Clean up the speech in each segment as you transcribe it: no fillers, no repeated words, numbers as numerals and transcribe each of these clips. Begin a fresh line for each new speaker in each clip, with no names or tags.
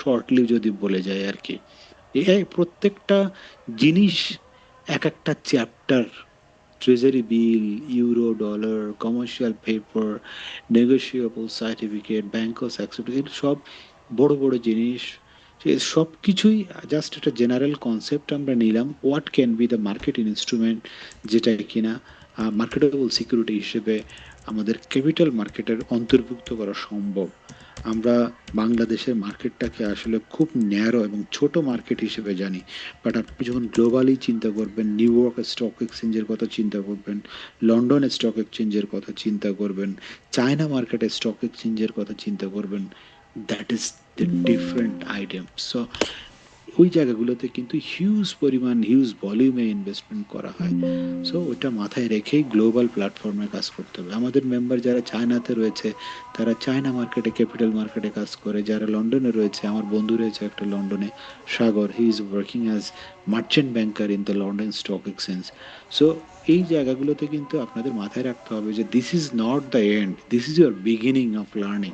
Shortly যদি বলে যায় আর কি, এই প্রত্যেকটা জিনিস এক একটা chapter, treasury bill, euro, dollar, commercial paper, negotiable certificate, bankers accept, সব বড় বড় জিনিস। সে সব কিছুই জাস্ট একটা জেনারেল কনসেপ্ট আমরা নিলাম, what can be the market instrument, যেটা কিনা মার্কেটেবল সিকিউরিটি হিসেবে আমাদের ক্যাপিটাল মার্কেটের অন্তর্ভুক্ত করা সম্ভব। আমরা বাংলাদেশের মার্কেটটাকে আসলে খুব ন্যারো এবং ছোট মার্কেট হিসেবে জানি, বাট আপনি যখন গ্লোবালি চিন্তা করবেন, নিউ ইয়র্ক স্টক এক্সচেঞ্জের কথা চিন্তা করবেন, লন্ডন স্টক এক্সচেঞ্জের কথা চিন্তা করবেন, চায়না মার্কেটের স্টক এক্সচেঞ্জের কথা চিন্তা করবেন, that is the different item. So ওই জায়গাগুলোতে কিন্তু হিউজ পরিমাণ, হিউজ ভলিউমে ইনভেস্টমেন্ট করা হয়। সো ওটা মাথায় রেখেই গ্লোবাল প্ল্যাটফর্মে কাজ করতে হবে। আমাদের মেম্বার যারা চায়নাতে রয়েছে, তারা চায়না মার্কেটে, ক্যাপিটাল মার্কেটে কাজ করে। যারা লন্ডনে রয়েছে, আমার বন্ধু রয়েছে একটা লন্ডনে, Sagar, he is working as merchant banker in the London stock exchange. So এই জায়গাগুলোতে কিন্তু আপনাদের মাথায় রাখতে হবে যে this is not the end, this is your beginning of learning.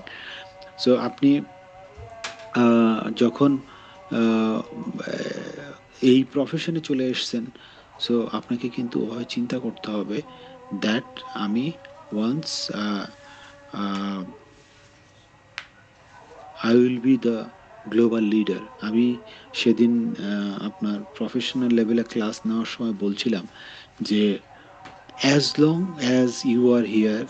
So আপনি যখন আহ, এই প্রফেশনে চলে এসেছেন, সো আপনাকে কিন্তু ওভাবে চিন্তা করতে হবে দ্যাট আমি once I will be the global leader. আমি সেদিন আপনার প্রফেশনাল লেভেলে ক্লাস নেওয়ার সময় বলছিলাম যে as long as you are here,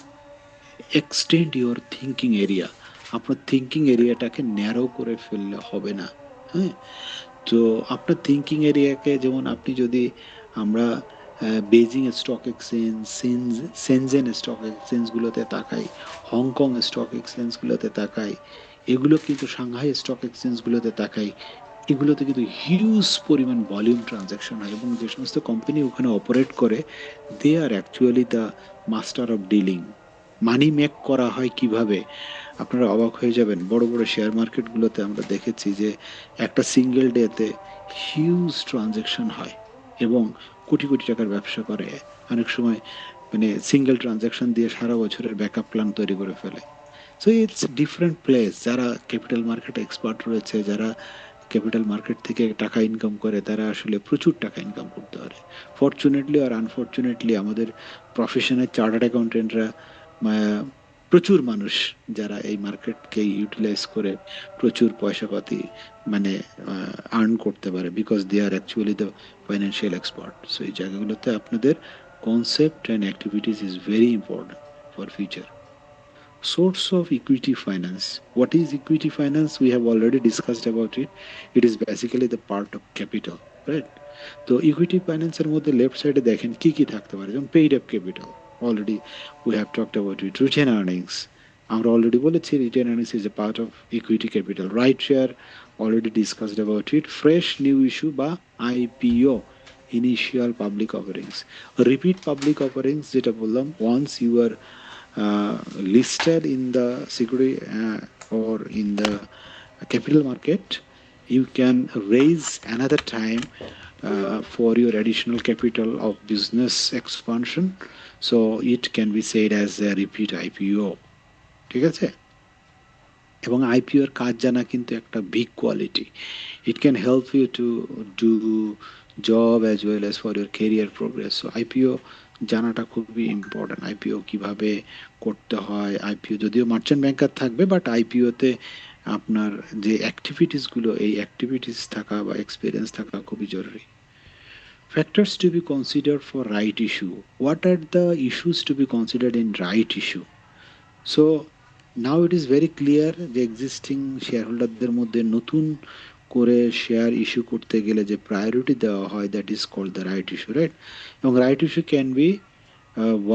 extend your thinking area. আপনার থিঙ্কিং এরিয়াটাকে ন্যারো করে ফেললে হবে না। হ্যাঁ, তো আপনার থিঙ্কিং এরিয়াকে, যেমন আপনি যদি, আমরা Beijing stock exchange, Shenzhen stock এক্সচেঞ্জগুলোতে তাকাই, হংকং স্টক এক্সচেঞ্জগুলোতে তাকাই, এগুলো কিন্তু সাংহাই স্টক এক্সচেঞ্জগুলোতে তাকাই, এগুলোতে কিন্তু হিউজ পরিমাণ ভলিউম ট্রানজ্যাকশন হয়, এবং যে সমস্ত কোম্পানি ওখানে অপারেট করে, they are actually the master of dealing. Money make করা হয় কিভাবে, আপনারা অবাক হয়ে যাবেন। বড় বড় শেয়ার মার্কেটগুলোতে আমরা দেখেছি যে একটা সিঙ্গেল ডেতে হিউজ ট্রানজ্যাকশন হয় এবং কোটি কোটি টাকার ব্যবসা করে। অনেক সময় মানে সিঙ্গেল ট্রানজ্যাকশন দিয়ে সারা বছরের ব্যাকআপ প্ল্যান তৈরি করে ফেলে। So it's different place. যারা ক্যাপিটাল মার্কেট এক্সপার্ট রয়েছে, যারা ক্যাপিটাল মার্কেট থেকে টাকা ইনকাম করে, তারা আসলে প্রচুর টাকা ইনকাম করতে পারে। ফরচুনেটলি আর আনফরচুনেটলি আমাদের প্রফেশনের চার্টার্ড অ্যাকাউন্টেন্টরা, প্রচুর মানুষ যারা এই মার্কেটকে ইউটিলাইজ করে প্রচুর পয়সা পাতি মানে আর্ন করতে পারে, because they are actually the financial expert. So এই জায়গাগুলোতে আপনাদের concept and activities is very important for future. Source of equity finance. What is equity finance? We have already discussed about it. It is basically the part of capital, right? তো equity ফাইন্যান্সের মধ্যে left সাইডে দেখেন কি কি থাকতে পারে, যেমন paid up capital, already we have talked about it. Retained earnings, আমরা অলরেডি বলেছি retained earnings is a part of equity capital. Right share, already discussed about it. Fresh new issue বা IPO, initial public offerings. Repeat public offerings যেটা বললাম, once you are listed in the security or in the capital market, you can raise another time for your additional capital of business expansion. So it can be said as a repeat IPO. ঠিক আছে? এবং আইপিওর কাজ জানা কিন্তু একটা big quality. It can help you to do job as well as for your career progress. So IPO জানাটা খুবই important. IPO কিভাবে করতে হয়, আইপিও যদিও মার্চেন্ট ব্যাংকার থাকবে, বাট আইপিওতে আপনার যে অ্যাক্টিভিটিসগুলো, এই অ্যাক্টিভিটিস থাকা বা এক্সপিরিয়েন্স থাকা খুবই জরুরি। Factors to be considered for right issue. What are the issues to be considered in right issue? So now it is very clear যে এক্সিস্টিং শেয়ারহোল্ডারদের মধ্যে নতুন করে শেয়ার ইস্যু করতে গেলে যে প্রায়োরিটি দেওয়া হয়, that is called the right issue, right? এবং right issue can be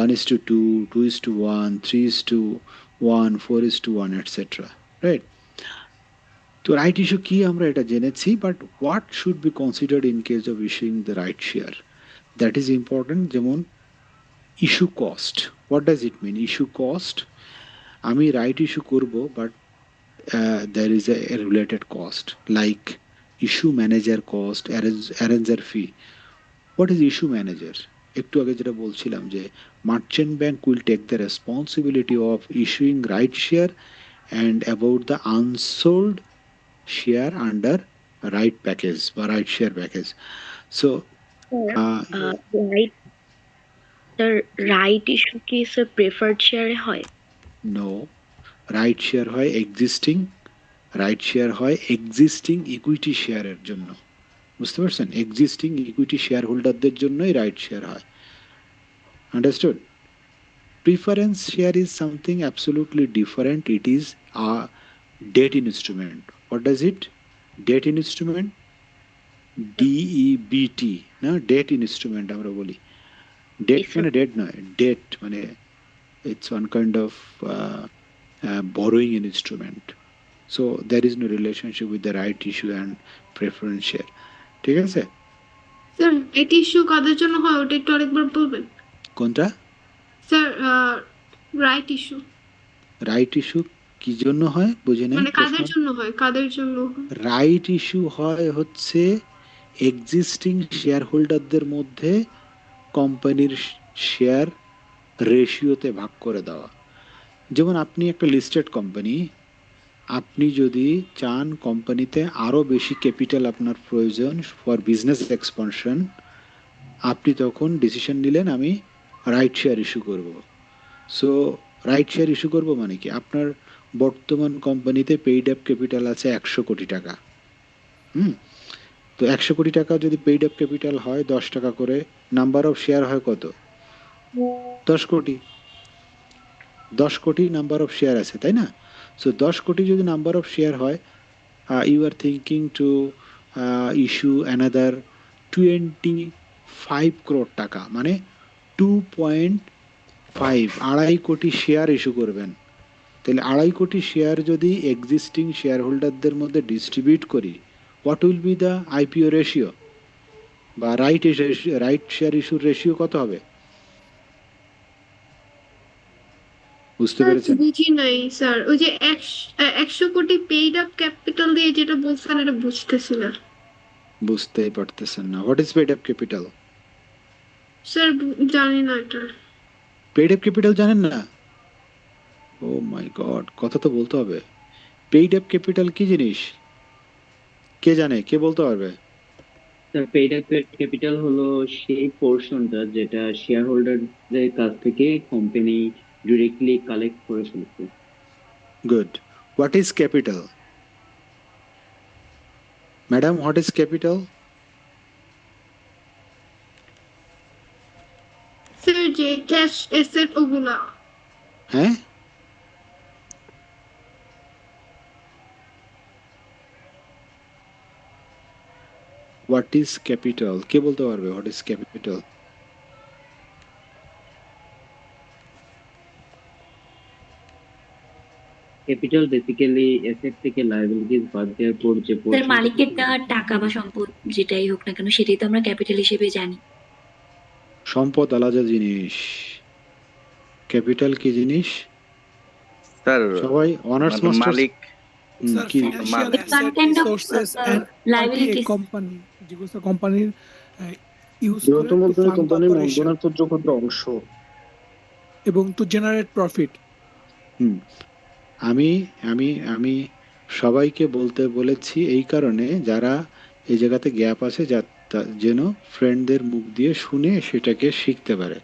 1:2, 2:1, 3:1, 4:1, etcetera, right? তো রাইট ইস্যু কি আমরা এটা জেনেছি, but what should be considered in case of issuing the right share, that is important. যেমন issue cost, what does it mean issue cost? আমি right issue করব, but there is a related cost like issue manager cost, arranger fee. What is issue manager? একটু আগে যেটা বলছিলাম যে merchant bank will take the responsibility of issuing right share and about the unsold share under right package বা right share package. So
sir
uh,
right sir right issue কি sir preferred শেয়ারে হয়?
no, right share হয় existing equity শেয়ারের জন্য। বুঝতে পারছেন? Existing equity share হোল্ডারদের জন্যই রাইট শেয়ার হয়। Understood? Preference share is something absolutely different. It is a debt instrument. What does it? Debt instrument, DEBT, না debt instrument আমরা বলি। Debt
স্যার
মানে debt নয়, debt মানে it's one kind of borrowing instrument. So there is no relationship with the right issue and preference share. ঠিক আছে?
Sir এটি issue কাদের জন্য হয় ওটা একটু আরেকবার বলবেন?
কোনটা?
Sir right issue
right issue কি জন্য হয় বুঝে নাই
মানে
প্রশ্ন।
কাদের জন্য হয়, কাদের জন্য হয়?
রাইট ইস্যু হয় হচ্ছে এক্সিস্টিং শেয়ার হোল্ডারদের মধ্যে কোম্পানির শেয়ার রেশিওতে ভাগ করে দেওয়া। যেমন আপনি একটা লিস্টেড কোম্পানি, আপনি যদি চান কোম্পানিতে আরও বেশি ক্যাপিটাল আপনার প্রয়োজন ফর বিজনেস এক্সপানশন, আপনি তখন ডিসিশন নিলেন আমি রাইট শেয়ার ইস্যু করব। সো রাইট শেয়ার ইস্যু করব মানে কি, আপনার বর্তমান কোম্পানিতে পেইড আপ ক্যাপিটাল আছে 100 কোটি টাকা। তো 100 কোটি টাকা যদি পেইড আপ ক্যাপিটাল হয় 10 টাকা করে, নাম্বার অফ শেয়ার হয় কত? 10 কোটি। 10 কোটি নাম্বার অফ শেয়ার আছে, তাই না? সো 10 কোটি যদি নাম্বার অফ শেয়ার হয়, you are thinking to issue another 25 crore টাকা, মানে 2.5, 2.5 কোটি শেয়ার ইস্যু করবেন। তাহলে 2.5 কোটি শেয়ার যদি এক্সিস্টিং শেয়ার হোল্ডারদের মধ্যে ডিস্ট্রিবিউট করি, what will be the IPO ratio বা রাইট শেয়ার ইস্যুর রেশিও কত হবে? বুঝতে পেরেছেন?
বুঝি নাই স্যার, ওই যে 100 কোটি পেইড আপ ক্যাপিটাল দিয়ে যেটা বলছেন এটা বুঝতেছি না
বুঝতেই পারতেছেন না। What is paid up capital?
Sir, জানি না এটা।
পেইড আপ ক্যাপিটাল জানেন না? ও মাই গড, কথা তো বলতে হবে। পেইড আপ ক্যাপিটাল কি জিনিস? কে জানে? কে বলতে পারবে?
স্যার পেইড আপ ক্যাপিটাল হলো সেই পোর্শনটা যেটা শেয়ার হোল্ডারদের কাছ থেকে কোম্পানি ডিরেক্টলি কালেক্ট করে ফেলছে।
Good. What is capital? Madam, what is capital?
Sir যে ক্যাশ এসেট ওগুলা।
হ্যাঁ, হোয়াট ইজ ক্যাপিটাল? কে বলতে পারবে what is capital?
Capital basically asset থেকে লায়াবিলিটিস বাদ দেওয়ার পর যে
স্যার
পোর্শনটা
মালিকের দেওয়া টাকা বা সম্পদ যেটাই হোক না কেন সেটাই তো আমরা ক্যাপিটাল হিসেবে জানি।
সম্পদ আলাদা জিনিস, ক্যাপিটাল কি জিনিস?
স্যার
সবাই অনার্স
মানে
মাস্টার্স
মালিক
Sir,
কি?
financial
Malik
It's one
asset,
kind of
resources and equity a
liabilities.
company যেগুলো কোম্পানির ইউজ করে
বৃহত্তম
টু ফান্ড দ্য
কোম্পানির
অপারেশন
মূলধনের ক্ষুদ্র ক্ষুদ্র অংশ।
এবং টু জেনারেট প্রফিট।
হুম, আমি আমি আমি সবাইকে বলতে বলেছি এই কারণে যারা এই জায়গাতে গ্যাপ আছে, যেন ফ্রেন্ডদের মুখ দিয়ে শুনে সেটাকে শিখতে পারে।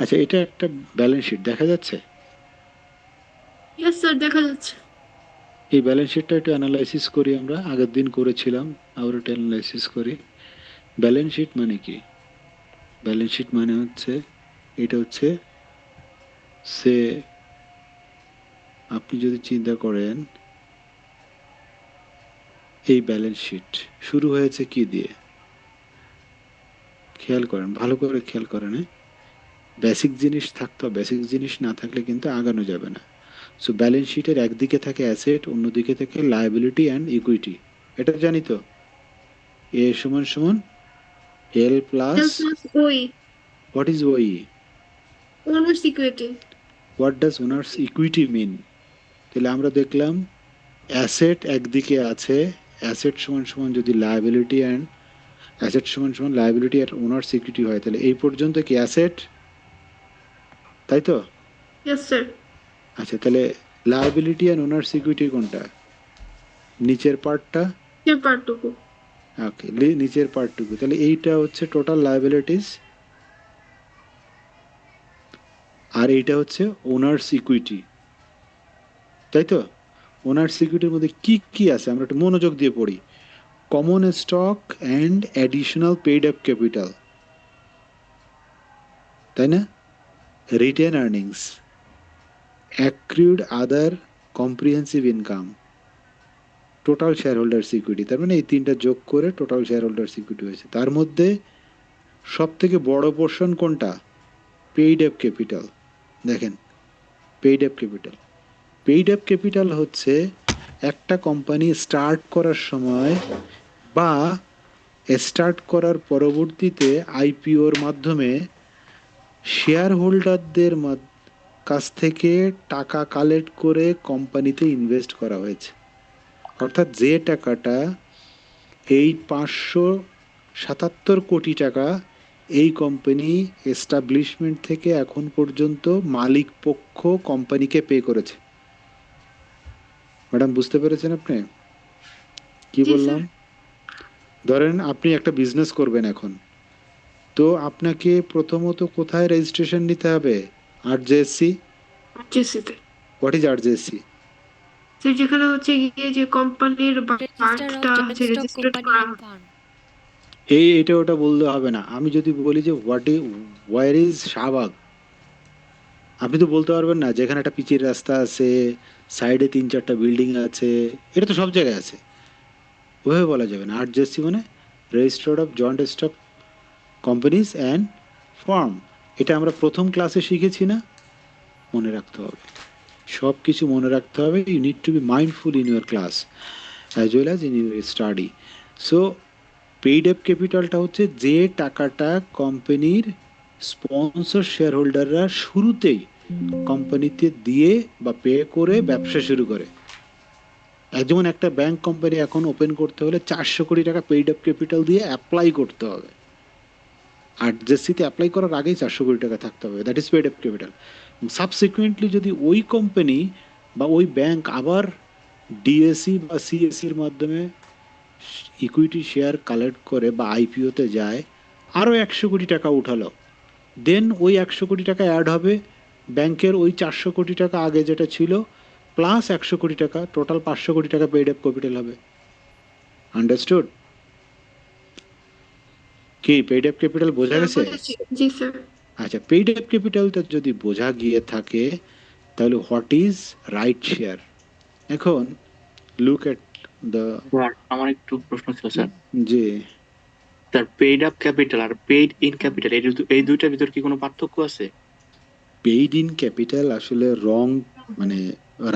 আচ্ছা, এটা একটা ব্যালেন্স শিট দেখা যাচ্ছে।
ইয়েস স্যার, দেখা যাচ্ছে।
এই ব্যালেন্স শিটটা একটু অ্যানালাইসিস করি, আমরা আগের দিন করেছিলাম, আবার একটু অ্যানালাইসিস করি। ব্যালেন্স শিট মানে কি? ব্যালেন্স শিট মানে হচ্ছে, এটা হচ্ছে সে, আপনি যদি চিন্তা করেন এই ব্যালেন্স শিট শুরু হয়েছে কি দিয়ে, খেয়াল করেন, ভালো করে খেয়াল করেন। বেসিক জিনিস থাকতে হবে, বেসিক জিনিস না থাকলে কিন্তু আগানো যাবে না। সো ব্যালেন্স শিটের একদিকে থাকে অ্যাসেট, অন্যদিকে থাকে লায়াবিলিটি অ্যান্ড ইকুইটি। এটা জানি তো, এ সমান সমান এল প্লাস,
ওই
হোয়াট ইজ ওই?
Owners equity.
What does owners equity mean? তাহলে আমরা দেখলাম অ্যাসেট একদিকে আছে, অ্যাসেট সমান সমান যদি লায়াবিলিটি অ্যান্ড অ্যাসেট সমান সমান লায়াবিলিটি আর ওনার্স ইকুইটি হয়, তাহলে এই পর্যন্ত কি অ্যাসেট, তাই তো?
Yes sir.
আচ্ছা, তাহলে লায়াবিলিটি অ্যান্ড ওনার্স ইকুইটি কোনটা? নিচের পার্টটা
যে পার্টটুকু
ওকে, নিচের পার্টটুকু, তাহলে এইটা হচ্ছে টোটাল লায়াবিলিটিস, আর এইটা হচ্ছে ওনার্স ইকুইটি, তাই তো? ওনার্স ইকুইটির মধ্যে কি কি আছে আমরা একটু মনোযোগ দিয়ে পড়ি। Common stock and additional paid up capital, তাই না? Retained earnings, accrued other comprehensive income, total shareholder equity, তার মানে এই তিনটা যোগ করে টোটাল শেয়ার হোল্ডার ইকুইটি হয়েছে। তার মধ্যে সব থেকে বড় পোর্শন কোনটা? Paid up capital. দেখেন, paid up capital, paid up capital হচ্ছে একটা কোম্পানি স্টার্ট করার সময় বা স্টার্ট করার পরবর্তীতে আইপিওর মাধ্যমে শেয়ার হোল্ডারদের কাছ থেকে টাকা কালেক্ট করে কোম্পানিতে ইনভেস্ট করা হয়েছে। অর্থাৎ যে টাকাটা, এই 577 কোটি টাকা এই কোম্পানি এস্টাবলিশমেন্ট থেকে এখন পর্যন্ত মালিক পক্ষ কোম্পানিকে পে করেছে। ম্যাডাম বুঝতে পেরেছেন আপনি কি
জি
বললাম?
স্যার।
ধরেন আপনি একটা বিজনেস করবেন এখন, তো আপনাকে প্রথমত কোথায় রেজিস্ট্রেশন নিতে হবে? আরজেএসসি।
আরজেসিতে
হোয়াট ইজ আরজেএসসি?
স্যার যেখানে হচ্ছে গিয়ে যে কোম্পানির
Register of
পার্টটা হচ্ছে
Joint Stock
রেজিস্টার্ড
Company
করা
and
হবে।
Fund.
এটা ওটা বললে হবে না। আমি যদি বলি যে ওয়ার ইজ শাহবাগ, আপনি তো বলতে পারবেন না যেখানে একটা পিচের রাস্তা আছে, সাইডে 3-4টা বিল্ডিং আছে, এটা তো সব জায়গায় আছে, ওইভাবে বলা যাবে না। আরজেএসসি মানে registered of joint stock companies and farm. এটা আমরা প্রথম ক্লাসে শিখেছি না? মনে রাখতে হবে, সব কিছু মনে রাখতে হবে। You need to be mindful in your class as well as in your study. So paid up ক্যাপিটালটা হচ্ছে যে টাকাটা কোম্পানির স্পন্সর শেয়ার হোল্ডাররা শুরুতেই কোম্পানিতে দিয়ে বা পে করে ব্যবসা শুরু করে। যেমন একটা ব্যাংক কোম্পানি এখন ওপেন করতে হলে 400 কোটি টাকা পেইড আপ ক্যাপিটাল দিয়ে অ্যাপ্লাই করতে হবে। আরজেসিতে অ্যাপ্লাই করার আগেই 400 কোটি টাকা থাকতে হবে, that is paid up capital. Subsequently যদি ওই কোম্পানি বা ওই ব্যাংক আবার ডিএসসি বা সিএসসির মাধ্যমে ইকুইটি শেয়ার কালেক্ট করে বা আইপিওতে যায়, আরও 100 কোটি টাকা উঠালো, দেন ওই 100 কোটি টাকা অ্যাড হবে ব্যাংকের ওই 400 কোটি টাকা আগে যেটা ছিল, প্লাস 100 কোটি টাকা, টোটাল 500 কোটি টাকা পেইড আপ ক্যাপিটাল হবে। আন্ডারস্টুড? কি পেইড আপ ক্যাপিটাল বোঝা গেছে?
জি স্যার।
আচ্ছা, পেইড আপ ক্যাপিটালটা যদি বোঝা গিয়ে থাকে, তাহলে হোয়াট ইজ রাইট শেয়ার? এখন লুক এট দ্য,
স্যার আমার একটু প্রশ্ন ছিল স্যার।
যে
স্যার পেইড আপ ক্যাপিটাল আর পেইড ইন ক্যাপিটাল এই দুইটার ভিতর কি কোনো পার্থক্য আছে?
পেইড ইন ক্যাপিটাল আসলে রং, মানে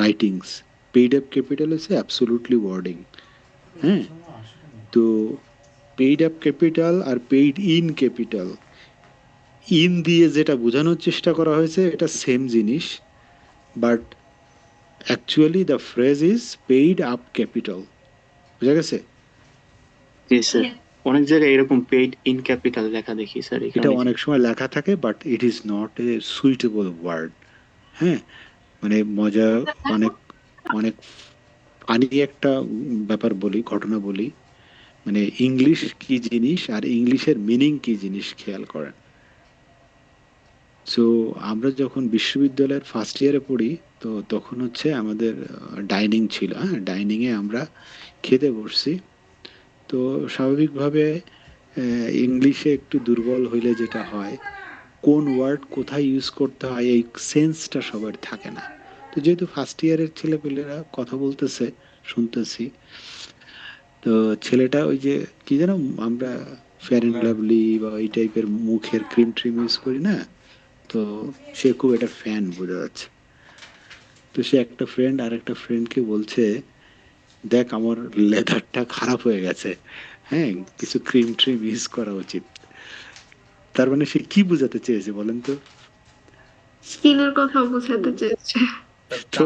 রাইটিংস। পেইড আপ ক্যাপিটাল হচ্ছে অ্যাবসোলুটলি ওয়ার্ডিং। হ্যাঁ, তো পেইড আপ ক্যাপিটাল আর পেইড ইন ক্যাপিটাল, ইন দিয়ে যেটা বোঝানোর চেষ্টা করা হয়েছে এটা সেম জিনিস, but actually the phrase is paid up capital. বুঝা গেছে?
জি স্যার, অনেক জায়গায় এরকম পেইড ইন ক্যাপিটাল লেখা দেখি স্যার।
এটা অনেক সময় লেখা থাকে, but it is not a suitable word. হ্যাঁ, মানে মজা, অনেক অনেক ফানি একটা ব্যাপার বলি, ঘটনা বলি, মানে ইংলিশ কি জিনিস আর ইংলিশের মিনিং কি জিনিস খেয়াল করেন। সো আমরা যখন বিশ্ববিদ্যালয়ের ফার্স্ট ইয়ারে পড়ি, তো তখন হচ্ছে আমাদের ডাইনিং ছিল। হ্যাঁ, ডাইনিংয়ে আমরা খেতে বসছি, তো স্বাভাবিকভাবে ইংলিশে একটু দুর্বল হইলে যেটা হয়, কোন ওয়ার্ড কোথায় ইউজ করতে হয় এই সেন্সটা সবার থাকে না। তো যেহেতু ফার্স্ট ইয়ারের ছেলেপেলেরা কথা বলতেছে, শুনতেছি, তো ছেলেটা ওই যে কি যেন আমরা ফেয়ার অ্যান্ড লাভলি বা এই টাইপের মুখের ক্রিম ট্রিম ইউজ করি না, তো সে খুব একটা ফ্যান বোঝা যাচ্ছে। তো সে একটা ফ্রেন্ড আর একটা ফ্রেন্ডকে বলছে, দেখ আমার লেদারটা খারাপ হয়ে গেছে, হ্যাঁ কিছু ক্রিম ট্রিম ইউজ করা উচিত। তার মানে সে কি বোঝাতে চেয়েছে বলেন তো?
স্কিনের কথা বোঝাতে চেয়েছে।
তো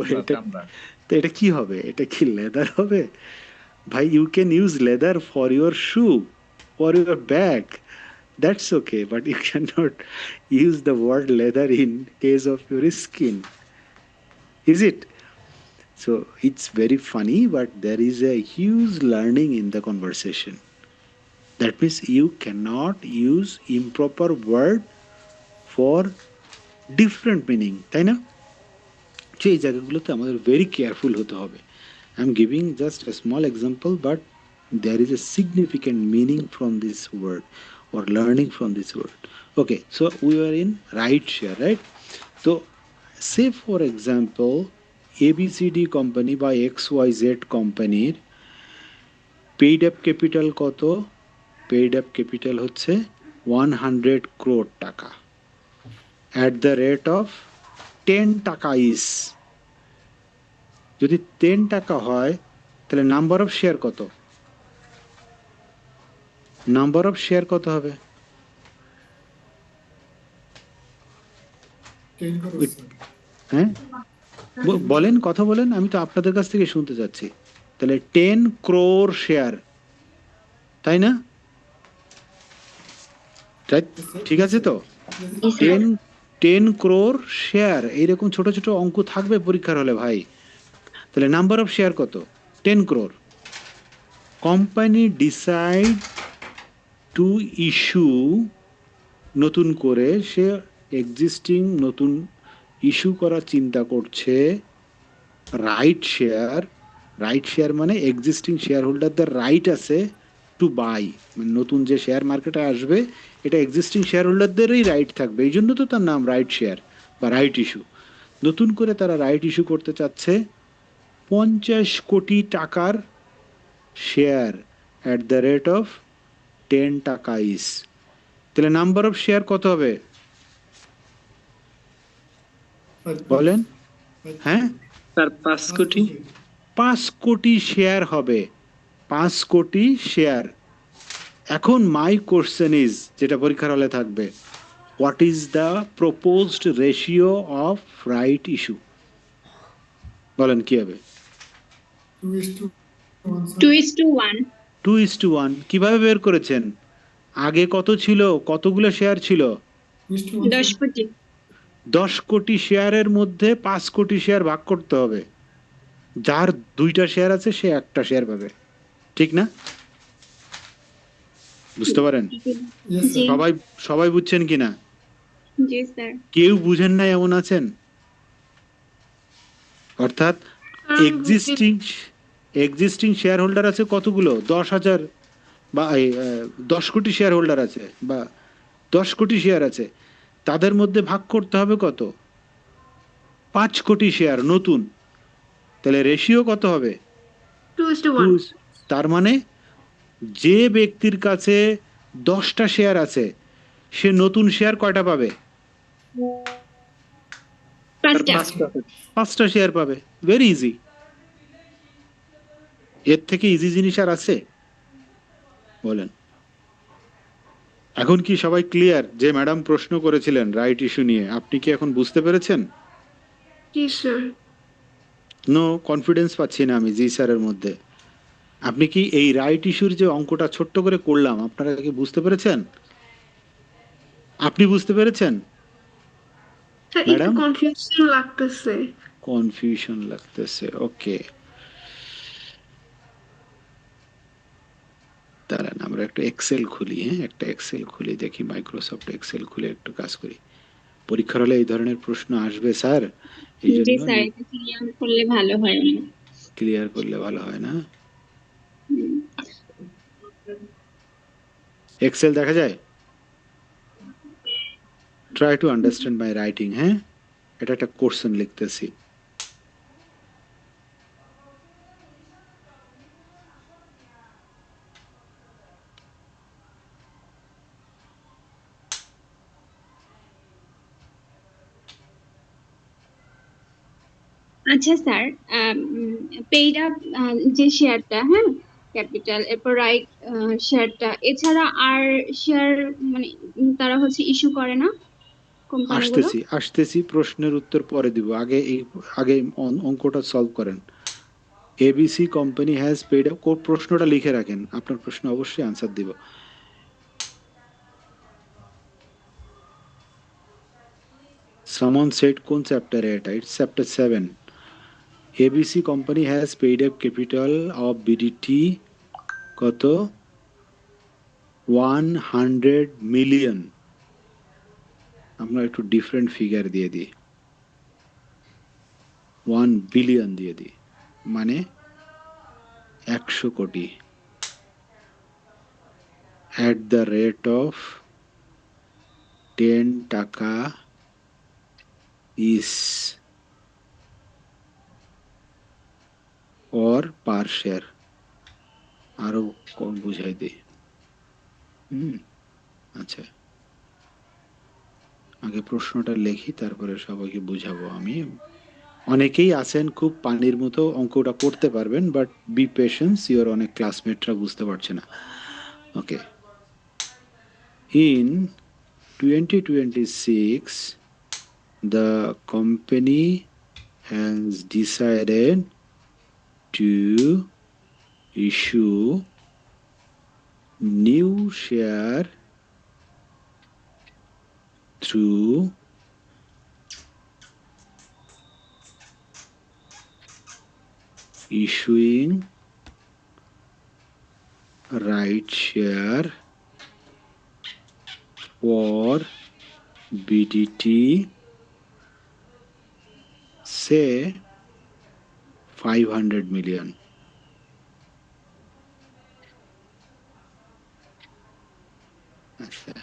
এটা কি হবে? এটা কি লেদার হবে? ভাই, you can use leather for your shoe, for your bag, that's okay, but you cannot use the word leather in case of your skin, is it? So it's very funny, but there is a huge learning in the conversation. That means you cannot use improper word for different meaning, তাই না? তো এই জায়গাগুলোতে আমাদের very careful হতে হবে। I am giving just a small example, but there is a significant meaning from this word or learning from this word. Okay, so we are in right share, right? So say for example ABCD company বা XYZ কোম্পানির paid up capital কত? Paid up capital হচ্ছে 100 crore টাকা at the rate of 10 টাকা ইস। যদি 10 টাকা হয় তাহলে নাম্বার অফ শেয়ার কত? নাম্বার অফ শেয়ার কত হবে? হ্যাঁ বলেন, কথা বলেন, আমি তো আপনাদের কাছ থেকে শুনতে চাচ্ছি। তাহলে 10 crore শেয়ার, তাই না? ঠিক আছে তো? 10 crore শেয়ার, এইরকম ছোট ছোট অঙ্ক থাকবে পরীক্ষার হলে ভাই। তাহলে নাম্বার অফ শেয়ার কত? 10 crore। Company decide to issue, নতুন করে সে এক্সিস্টিং নতুন ইস্যু করার চিন্তা করছে রাইট শেয়ার। রাইট শেয়ার মানে এক্সিস্টিং শেয়ার হোল্ডারদের রাইট আছে টু বাই, মানে নতুন যে শেয়ার মার্কেটে আসবে এটা এক্সিস্টিং শেয়ার হোল্ডারদেরই রাইট থাকবে, এই জন্য তো তার নাম রাইট শেয়ার বা রাইট ইস্যু। নতুন করে তারা রাইট ইস্যু করতে চাচ্ছে 50 কোটি টাকার share at the rate of 10 টাকা ইস। তাহলে নাম্বার অফ শেয়ার কত হবে বলেন? হ্যাঁ,
স্যার 5 কোটি।
5 কোটি শেয়ার হবে, 5 কোটি শেয়ার। এখন মাই কোশ্চেন ইজ, যেটা পরীক্ষার হলে থাকবে, what is the proposed ratio of right issue? বলেন কি হবে?
2:1
2:1। কিভাবে বের করেছেন? আগে কত ছিল, কতগুলো শেয়ার ছিল?
10 কোটি
10 কোটি শেয়ারের মধ্যে 5 কোটি শেয়ার ভাগ করতে হবে। যার 2টা শেয়ার আছে সে একটা শেয়ার পাবে, ঠিক না? বুঝতে পারেন?
জি
সবাই সবাই বুঝছেন কিনা?
জি স্যার
কেউ বুঝেন না এমন আছেন? অর্থাৎ এক্সিস্টিং শেয়ার হোল্ডার আছে কতগুলো? 10,000 বা 10 কোটি শেয়ার হোল্ডার আছে বা 10 কোটি শেয়ার আছে, তাদের মধ্যে ভাগ করতে হবে কত? 5 কোটি শেয়ার নতুন। তাহলে রেশিও কত হবে?
2:1
তার মানে যে ব্যক্তির কাছে 10টা শেয়ার আছে সে নতুন শেয়ার কয়টা পাবে?
5টা
5টা শেয়ার পাবে। Very easy. এর থেকে ইজি জিনিস আর আছে বলেন? এখন কি সবাই ক্লিয়ার? যে ম্যাডাম প্রশ্ন করেছিলেন রাইট ইস্যু নিয়ে, আপনি কি এখন বুঝতে পেরেছেন?
জি স্যার
নো কনফিডেন্স পাচ্ছি না আমি জি স্যারের মধ্যে। আপনি কি এই রাইট ইস্যুর যে অঙ্কটা ছোট্ট করে করলাম, আপনারা কি বুঝতে পেরেছেন? আপনি বুঝতে পেরেছেন?
স্যার একটু
ম্যাডাম
কনফিউশন লাগতেছে
কনফিউশন লাগতেছে, ওকে। দাঁড়ান আমরা একটু এক্সেল খুলি, হ্যাঁ একটা এক্সেল খুলি, দেখি মাইক্রোসফট এক্সেল খুলে একটু কাজ করি। পরীক্ষার হলে এই ধরনের প্রশ্ন আসবে স্যার, এই
জি
জন্য
স্যার এটা ক্লিয়ার করলে ভালো হয় অনেক
ক্লিয়ার করলে ভালো হয় না? এক্সেল দেখা যায়? Try to understand my writing. হ্যাঁ, এটা একটা কোশ্চেন লিখতেছি।
আচ্ছা স্যার পেইড আপ যে শেয়ারটা হ্যাঁ ক্যাপিটাল এরপর রাইট শেয়ারটা এছাড়া আর শেয়ার মানে তারা হচ্ছে ইস্যু করে না কোম্পানিগুলো
আসতেছি প্রশ্নের উত্তর পরে দিব, আগে অঙ্কটা সলভ করেন। ABC company has paid up, প্রশ্নটা লিখে রাখেন, আপনার প্রশ্ন অবশ্যই আনসার দিব। সামন সেট কোন চ্যাপ্টারে? এটা it's chapter 7। ABC company has paid up capital of BDT কত 100 মিলিয়ন। আমরা একটু ডিফারেন্ট ফিগার দিয়ে দিই, 1 বিলিয়ন দিয়ে দিই, মানে 100 কোটি at the rate of 10 টাকা is or per share। আরো কম বুঝাই দিই। আচ্ছা, আগে প্রশ্নটা লিখি তারপরে সবাইকে বুঝাবো আমি। অনেকেই আছেন খুব পানির মতো অঙ্কটা করতে পারবেন, বাট বি পেশেন্স, ইওর অনেক ক্লাসমেটরা বুঝতে পারছে না। ওকে, in 2026 the company has decided to issue new share through issuing right share for BDT, say 500 million। আচ্ছা,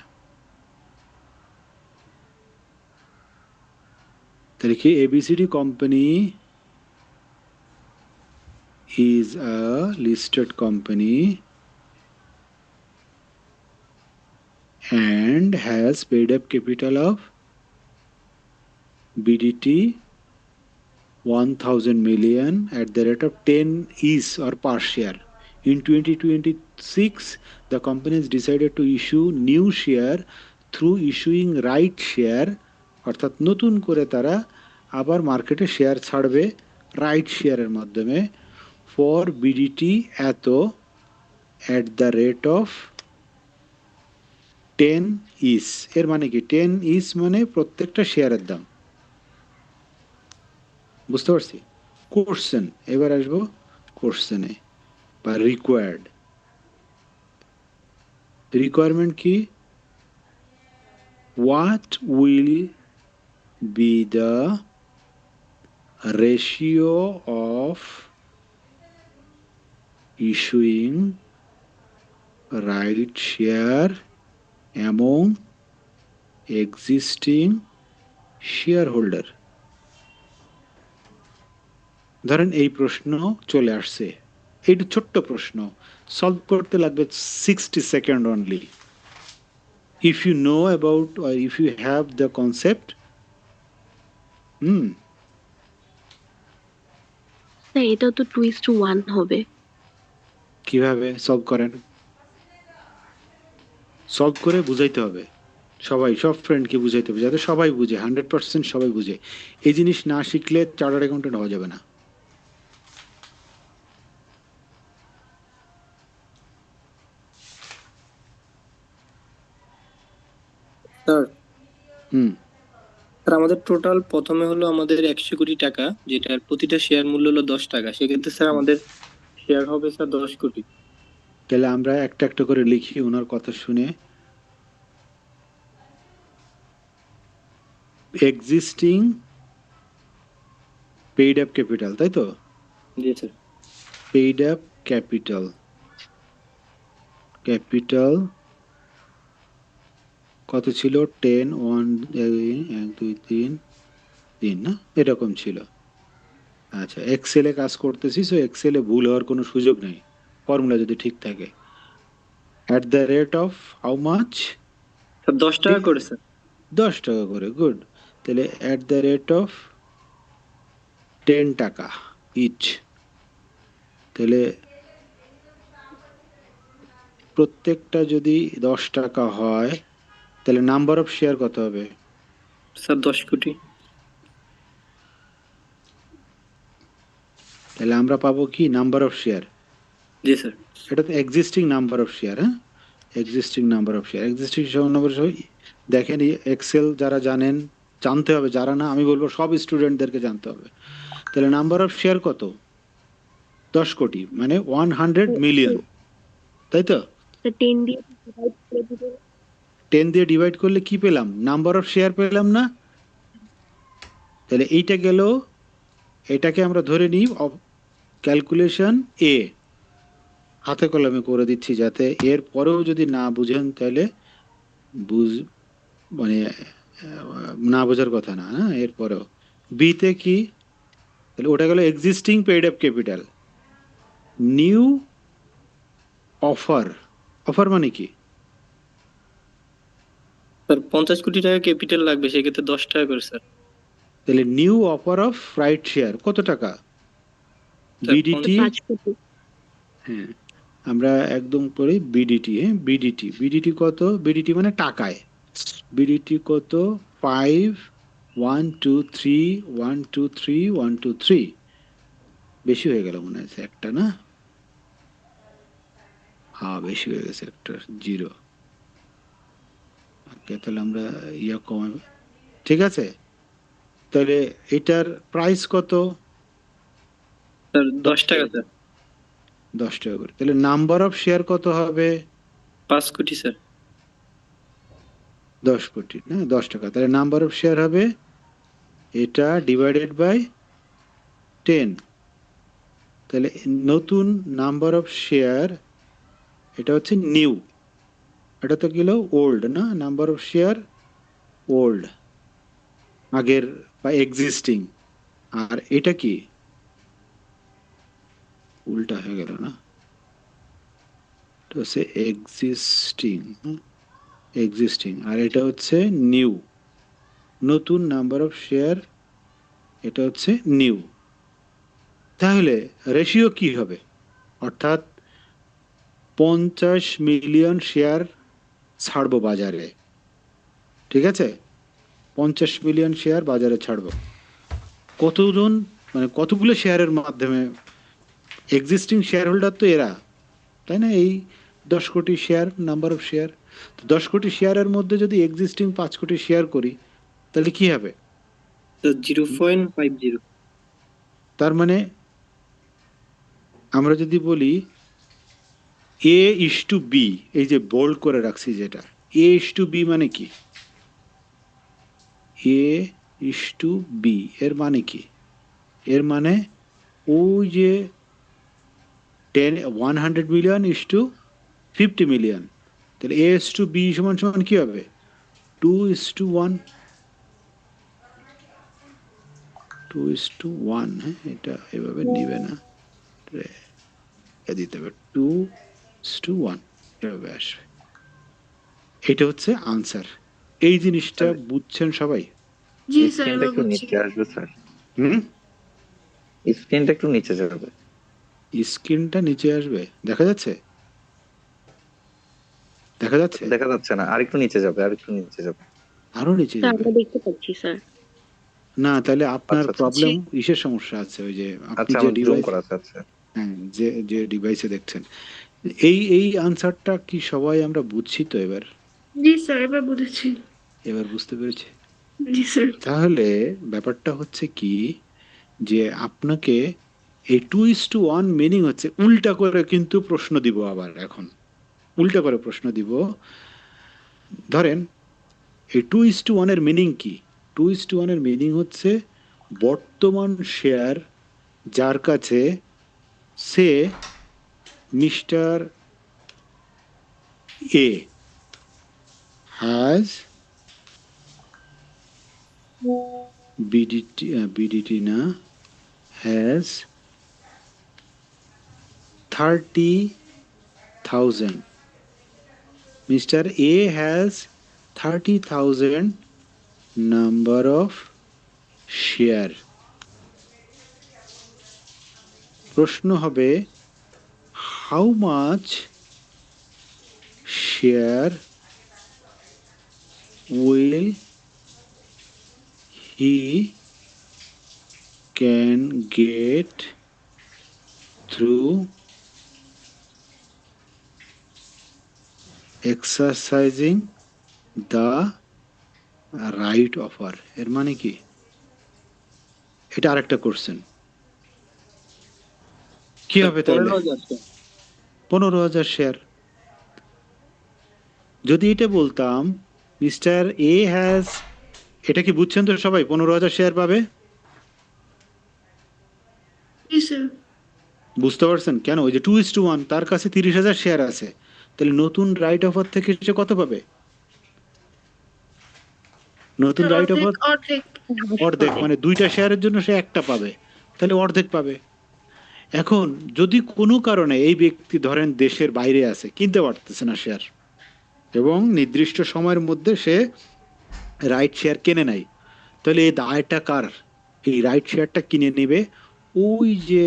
তাহলে কি ABCD company is a listed company and has paid up capital of BDT 1000 million at the rate of 10 is or per share। In 2026 the company has decided to issue new share through issuing right share, অর্থাৎ নতুন করে তারা আবার মার্কেটে share ছাড়বে right শেয়ারের মাধ্যমে, for BDT এত at the rate of 10 is। এর মানে কি 10 is মানে প্রত্যেকটা শেয়ারের দাম, বুঝতে পারছি? কোশ্চেন, এবার আসবো কোশ্চেনে বা রিকোয়ারমেন্ট কি? What will be the ratio of issuing right share among existing share holder? ধরেন এই প্রশ্ন চলে আসছে, এইটা ছোট্ট প্রশ্ন, সলভ করতে লাগবে 60 second only. If you know about or if you have the concept,
sir এটা তো 2:1 হবে।
কিভাবে সলভ করেন? সলভ করে বুঝাইতে হবে, সবাই সব ফ্রেন্ডকে বুঝাইতে হবে যাতে সবাই বুঝে, 100% সবাই বুঝে। এই জিনিস না শিখলে চার্টার্ড অ্যাকাউন্টেন্ট হওয়া যাবে না।
স্যার
হুম
স্যার আমাদের টোটাল প্রথমে হলো আমাদের 100 কোটি টাকা, যেটার প্রতিটা শেয়ার মূল্য হলো 10 টাকা, সেক্ষেত্রে স্যার আমাদের শেয়ার হবে স্যার 10 কোটি।
তাহলে আমরা একটা একটা করে লিখি ওনার কথা শুনে। এক্সিস্টিং পেইড আপ ক্যাপিটাল, তাই তো?
জি স্যার।
পেইড আপ ক্যাপিটাল কত ছিল? 10 1 1 2 3 3 না, এরকম ছিল। আচ্ছা, এক্সেলে কাজ করতেছি, সো এক্সেলে ভুল হওয়ার কোনো সুযোগ নেই, ফর্মুলা যদি ঠিক থাকে। At the rate of how much?
Sir 10 টাকা করে স্যার।
10 টাকা করে, গুড। তাহলে অ্যাট দ্য রেট অফ 10 টাকা ইচ। তাহলে প্রত্যেকটা যদি 10 টাকা হয় তাহলে নাম্বার অফ শেয়ার কত হবে?
স্যার 10 কোটি।
তাহলে আমরা পাবো কি? Number of share.
G sir.
এটা তো এক্সিস্টিং নাম্বার অফ শেয়ার। হ্যাঁ, existing number of share, existing number of share. দেখেন এক্সেল যারা জানেন জানতে হবে, যারা না আমি বলবো সব স্টুডেন্টদেরকে জানতে হবে। তাহলে নাম্বার অফ শেয়ার কত? 10 কোটি, মানে 100 মিলিয়ন, তাই তো?
10 দিয়ে divide করে দিলে
10 দিয়ে ডিভাইড করলে কি পেলাম? নাম্বার অফ শেয়ার পেলাম না? তাহলে এইটা গেল, এটাকে আমরা ধরে নিই ক্যালকুলেশন এ, হাতে কলমে করে দিচ্ছি, যাতে এর পরেও যদি না বুঝেন তাহলে বুঝ মানে না বোঝার কথা না, হ্যাঁ? এরপরেও বিতে কি? তাহলে ওটা গেল existing paid up capital. New offer, offer মানে কি?
স্যার 50 কোটি টাকা ক্যাপিটাল লাগবে, সেক্ষেত্রে 10 টাকা করে স্যার।
তাহলে new offer of right share কত টাকা?
স্যার,
বিডিটি,
5 কোটি।
হ্যাঁ আমরা একদম করি বিডিটি, হ্যাঁ বিডিটি, বিডিটি কত? বিডিটি মানে টাকায়, বিডিটি কত? 5 1 2 3 1 2 3 1 2 3, বেশি হয়ে গেল মনে হচ্ছে একটা, না? হ্যাঁ বেশি হয়ে গেছে একটা, 0। ওকে, তাহলে আমরা ইয়া কমাবো, ঠিক আছে? তাহলে এটার প্রাইস কত?
স্যার 10 টাকা স্যার।
10 টাকা করে। তাহলে নাম্বার অফ শেয়ার কত হবে?
5 কোটি স্যার।
10 কোটি, না 10 টাকা। তাহলে নাম্বার অফ শেয়ার হবে এটা ডিভাইডেড বাই 10। তাহলে নতুন নাম্বার অফ শেয়ার, এটা হচ্ছে নিউ, এটা তো গেল ওল্ড, না? নাম্বার অফ শেয়ার ওল্ড, আগের বা এক্সিস্টিং। আর এটা কি? উল্টা হয়ে গেল না? এটা হচ্ছে এক্সিস্টিং, এক্সিস্টিং, আর এটা হচ্ছে নিউ, নতুন নাম্বার অফ শেয়ার, এটা হচ্ছে নিউ। তাহলে রেশিও কি হবে? অর্থাৎ 50 মিলিয়ন শেয়ার ছাড়বো বাজারে, ঠিক আছে? 50 মিলিয়ন শেয়ার বাজারে ছাড়বো। কতজন, মানে কতগুলো শেয়ারের মাধ্যমে? এক্সিস্টিং শেয়ার হোল্ডার তো এরা, তাই না? এই 10 কোটি শেয়ার, নাম্বার অফ শেয়ার। 10 কোটি শেয়ারের মধ্যে যদি এক্সিস্টিং 5 কোটি শেয়ার করি, তাহলে কি হবে?
স্যার 0.50।
তার মানে আমরা যদি বলি এ ইস টু বি, এই যে বোল্ড করে রাখছি যেটা, এ ইস টু বি মানে কি? এ ইস টু বি এর মানে কি? এর মানে ওই যে 100 মিলিয়ন ইস টু 50 মিলিয়ন, তাহলে এ ইস টু বি সমান সমান কি হবে? 2:1, 2:1, হ্যাঁ এটা এভাবে নিবে না, দিতে হবে 2:1, এভাবে আসবে। এটা হচ্ছে আনসার। এই জিনিসটা বুঝছেন সবাই?
জি স্যার, স্ক্রিনটা একটু নিচে আসবে স্যার,
হুম,
স্ক্রিনটা একটু নিচে যাবে।
স্ক্রিনটা নিচে আসবে, দেখা যাচ্ছে? দেখা যাচ্ছে?
দেখা যাচ্ছে না, আরেকটু নিচে যাবে, আরেকটু নিচে যাবে।
আরো নিচে
স্যার
যাবে?
আমরা দেখতে পাচ্ছি স্যার।
না, তাহলে আপনার
আচ্ছা, আচ্ছা।
প্রবলেম ইসের সমস্যা আছে, ওই যে আপনি
আচ্ছা,
যে
আমার জুম
ডিভাইস,
করা আছে। আচ্ছা,
হ্যাঁ যে যে ডিভাইসে দেখছেন। এই আনসারটা কি সবাই আমরা বুঝছি তো এবার?
জি স্যার, এবার বুঝেছি।
এবার বুঝতে পেরেছি।
জি স্যার।
তাহলে ব্যাপারটা হচ্ছে কি, যে আপনাকে এই 2:1 মিনিং হচ্ছে উল্টা করে কিন্তু প্রশ্ন দিব, আবার এখন উল্টা করে প্রশ্ন দিব। ধরেন এই 2:1 এর মিনিং কি? 2:1 এর মিনিং হচ্ছে বর্তমান শেয়ার যার কাছে, সে মিস্টার এ হ্যাজ বিডিটি না, has 30,000, Mr. A has 30,000 number of share. প্রশ্ন হবে how much share will he can get through exercising the right offer? এর মানে কি? এটা আরেকটা কোশ্চেন। কি হবে তাহলে?
15,000
15,000 শেয়ার। যদি এটা বলতাম মিস্টার এ হ্যাজ, এটা কি বুঝছেন তো সবাই? 15,000 শেয়ার পাবে।
জি স্যার।
বুঝতে পারছেন কেন? ওই যে 2:1, তার কাছে 30,000 শেয়ার আছে, তাহলে নতুন রাইট অফার থেকে সে কত পাবে? নতুন রাইট
অর্ধেক
অফার
অর্ধেক।
অর্ধেক, মানে 2টা শেয়ারের জন্য সে একটা পাবে, তাহলে অর্ধেক পাবে। এখন যদি কোনো কারণে এই ব্যক্তি ধরেন দেশের বাইরে আছে, কিনতে পারতেছে না শেয়ার, এবং নির্দিষ্ট সময়ের মধ্যে সে রাইট শেয়ার কেনে নাই, তাহলে এই দায়টা কার? এই রাইট শেয়ারটা কিনে নেবে ওই যে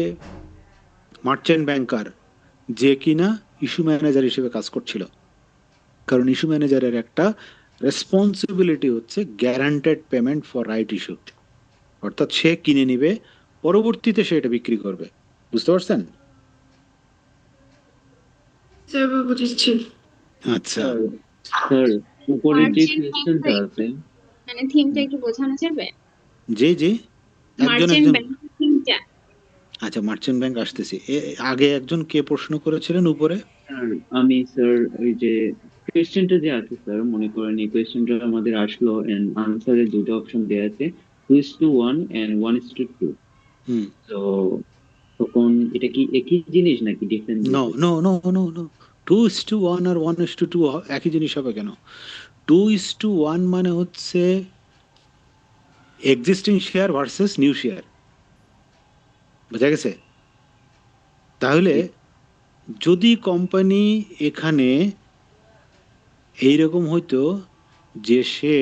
মার্চেন্ট ব্যাংকার, যে কিনা ইস্যু ম্যানেজার হিসেবে কাজ করছিল। কারণ ইস্যু ম্যানেজারের একটা রেসপন্সিবিলিটি হচ্ছে guaranteed payment for right issue, অর্থাৎ সে কিনে নিবে, পরবর্তীতে সে এটা বিক্রি করবে। বুঝতে পারছেন?
স্যার এবার বুঝেছি।
আচ্ছা,
স্যার উপরে যে
মার্চেন্ট
কোয়েশ্চেনটা আছে,
মানে থিমটা একটু বোঝানো যাবে?
জি জি, একজন
মার্চেন্ট
একজন।
ব্যাংকের থিমটা।
আচ্ছা, মার্চেন্ট ব্যাংক আসতেছি। আগে একজন কে প্রশ্ন করেছিলেন উপরে?
স্যার আমি স্যার ওই যে কোয়েশ্চেনটা যে আছে স্যার, মনে করেন এই কোয়েশ্চেনটা আমাদের আসলো এন্ড আনসারে দুটো অপশন দেওয়া আছে, 2:1 and 1:2।
হুম,
তো তখন এটা কি একই জিনিস নাকি ডিফারেন্ট
নো
জিনিস?
নো নো নো নো, 2:1 আর 1:2 একই জিনিস হবে কেন? 2:1 মানে হচ্ছে existing share versus new share. বোঝা গেছে? তাহলে যদি কোম্পানি এখানে এইরকম হইতো যে সে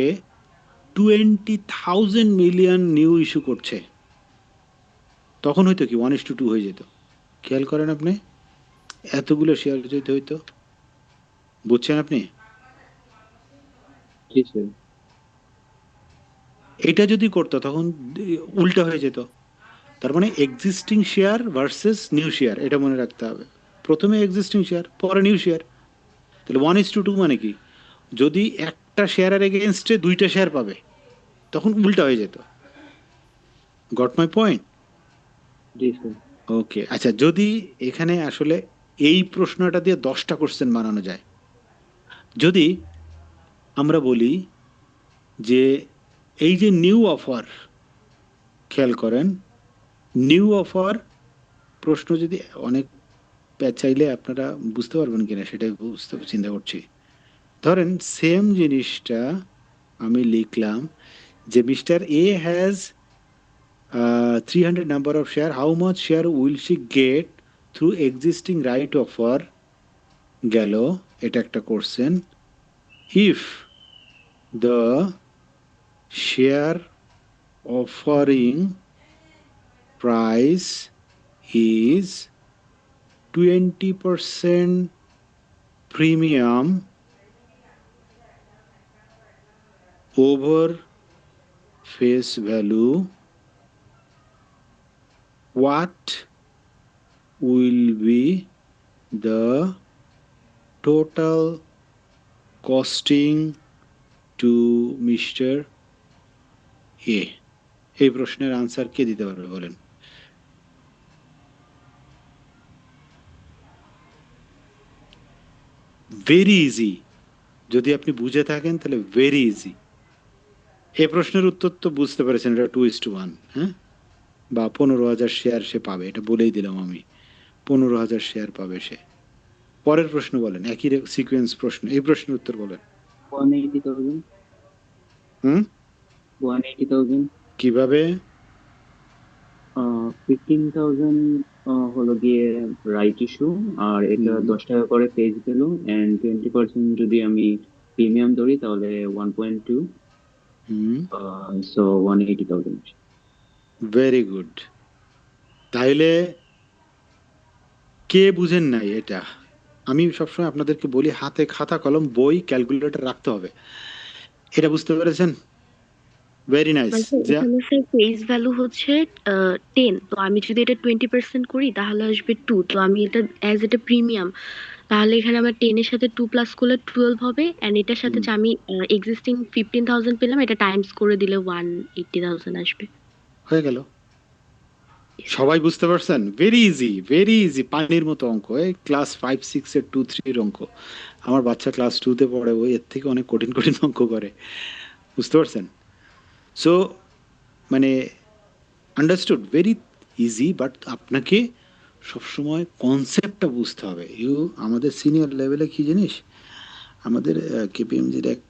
20,000 মিলিয়ন নিউ ইস্যু করছে, তখন হয়তো কি 1:2 হয়ে যেত। খেয়াল করেন আপনি, এতগুলো শেয়ার যদি হইতো। বুঝছেন আপনি?
জি স্যার।
এটা যদি করতো তখন উল্টা হয়ে যেত। তার মানে existing share versus new share, এটা মনে রাখতে হবে। প্রথমে এক্সিস্টিং শেয়ার, পরে নিউ শেয়ার। তাহলে 1:2 মানে কি? যদি একটা শেয়ারের এগেনস্টে 2টা শেয়ার পাবে, তখন উল্টা হয়ে যেত। Got my point?
জি স্যার।
ওকে, আচ্ছা, যদি এখানে আসলে এই প্রশ্নটা দিয়ে 10টা কোশ্চেন বানানো যায়। যদি আমরা বলি যে এই যে নিউ অফার, খেয়াল করেন, নিউ অফার প্রশ্ন যদি অনেক চাইলে আপনারা বুঝতে পারবেন কিনা সেটাই বুঝতে চিন্তা করছি। ধরেন সেম জিনিসটা আমি লিখলাম যে mister A has 300 number of share, how much share will she get through existing right offer? গেল, এটা একটা question. If the share offering price is 20% premium over face value, what will be the total costing to Mr. A? এই প্রশ্নের answer কে দিতে পারবে বলেন? Very easy, যদি আপনি বুঝে থাকেন তাহলে ভেরি ইজি। এই প্রশ্নের উত্তর তো বুঝতে পেরেছেন, এটা 2:1, হ্যাঁ, বা 15,000 শেয়ার সে পাবে, এটা বলেই দিলাম আমি। 15,000 শেয়ার পাবে সে। পরের প্রশ্ন বলেন, একই সিকোয়েন্স প্রশ্ন, এই প্রশ্নের উত্তর বলেন।
180,000।
হুম,
180,000।
কিভাবে?
15,000 হলো গিয়ে রাইট ইস্যু, আর এটা 10 টাকা করে পেজ ভ্যালু, এন্ড 20% যদি আমি প্রিমিয়াম ধরি তাহলে 1.2।
হুম,
সো 180,000।
Very good. তাইলে কে বুঝেন নাই এটা? আমি সবসময় আপনাদেরকে বলি হাতে খাতা কলম বই ক্যালকুলেটর রাখতে হবে। এটা বুঝতে পেরেছেন? Very nice.
এখানে স্যার ফেস ভ্যালু হচ্ছে 10, তো আমি যদি এটা 20% করি তাহলে আসবে 2, তো আমি এটা অ্যাজ এটা প্রিমিয়াম, তাহলে এখানে আমার 10 এর সাথে 2 প্লাস করলে 12 হবে, এন্ড এটার সাথে যে আমি এক্সিস্টিং 15,000 পেলাম, এটা টাইমস করে দিলে 180,000 আসবে।
হয়ে গেল। সবাই বুঝতে পারছেন? ভেরি ইজি, পানির মতো অঙ্ক। এই ক্লাস 5-6 এর 2-3 অঙ্ক। আমার বাচ্চা ক্লাস 2 তে পড়ে, ওই এর থেকে অনেক কঠিন কঠিন অঙ্ক করে। বুঝতে পারছেন? সো মানে আন্ডারস্টুড, ভেরি ইজি, বাট আপনাকে সবসময় কনসেপ্টটা বুঝতে হবে। আমাদের সিনিয়র লেভেলে কি জিনিস, আমাদের কেপিএমজির এক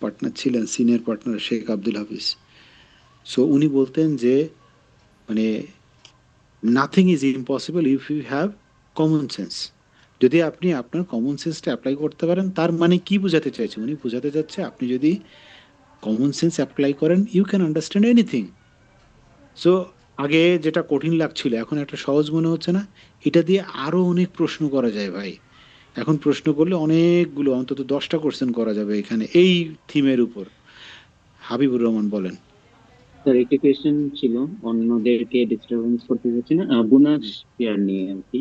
পার্টনার ছিলেন, senior partner Sheikh Abdul Hafiz. So উনি বলতেন যে মানে nothing is impossible if you have common sense. যদি আপনি আপনার কমন সেন্সটা অ্যাপ্লাই করতে পারেন, তার মানে কি বোঝাতে চাইছে? উনি বোঝাতে চাচ্ছে আপনি যদি কমন সেন্স অ্যাপ্লাই করেন, you can understand anything. So আগে যেটা কঠিন লাগছিল এখন একটা সহজ মনে হচ্ছে না? এটা দিয়ে আরো অনেক প্রশ্ন করা যায় ভাই। এখন প্রশ্ন করলে অনেকগুলো, অন্তত 10টা কোশ্চেন করা যাবে এখানে এই থিমের উপর। হাবিবুর রহমান বলেন।
স্যার একটা কোয়েশ্চেন ছিল, অন্যদেরকে ডিস্টারবেন্স করতে চাচ্ছি না, বোনাস শেয়ার নিয়ে আর কি।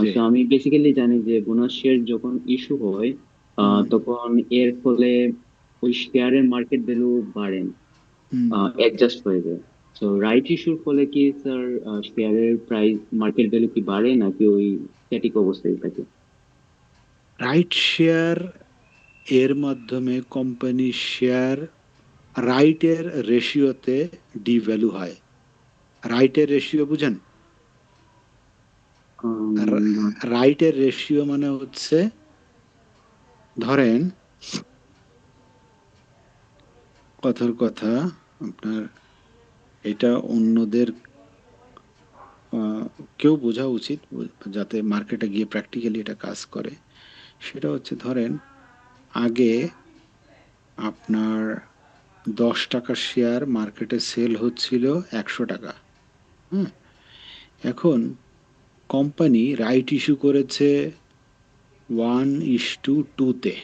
জি।
তো আমি বেসিক্যালি জানি যে বোনাস শেয়ার যখন ইস্যু হয়
হুম,
তখন এর ফলে ওই শেয়ারের মার্কেট ভ্যালু বাড়ে,
হুম।
অ্যাডজাস্ট হয়ে যায়। তো রাইট ইস্যুর ফলে কি স্যার শেয়ারের প্রাইস মার্কেট ভ্যালু কি বাড়ে নাকি ওই স্ট্যাটিক অবস্থায় থাকে?
রাইট শেয়ার এর মাধ্যমে কোম্পানির শেয়ার রাইটের রেশিওতে ডিভ্যালু হয়। রাইটের রেশিও বুঝেন?
না।
রাইটের রেশিও মানে হচ্ছে, ধরেন কথার কথা, আপনার এটা অন্যদের কেউ বোঝা উচিত, যাতে মার্কেটে গিয়ে প্র্যাকটিক্যালি এটা কাজ করে। সেটা হচ্ছে, ধরেন আগে আপনার 10 টাকার শেয়ার মার্কেটে সেল হচ্ছিল 100 টাকা। হ্যাঁ, এখন কোম্পানি রাইট ইস্যু করেছে 1:2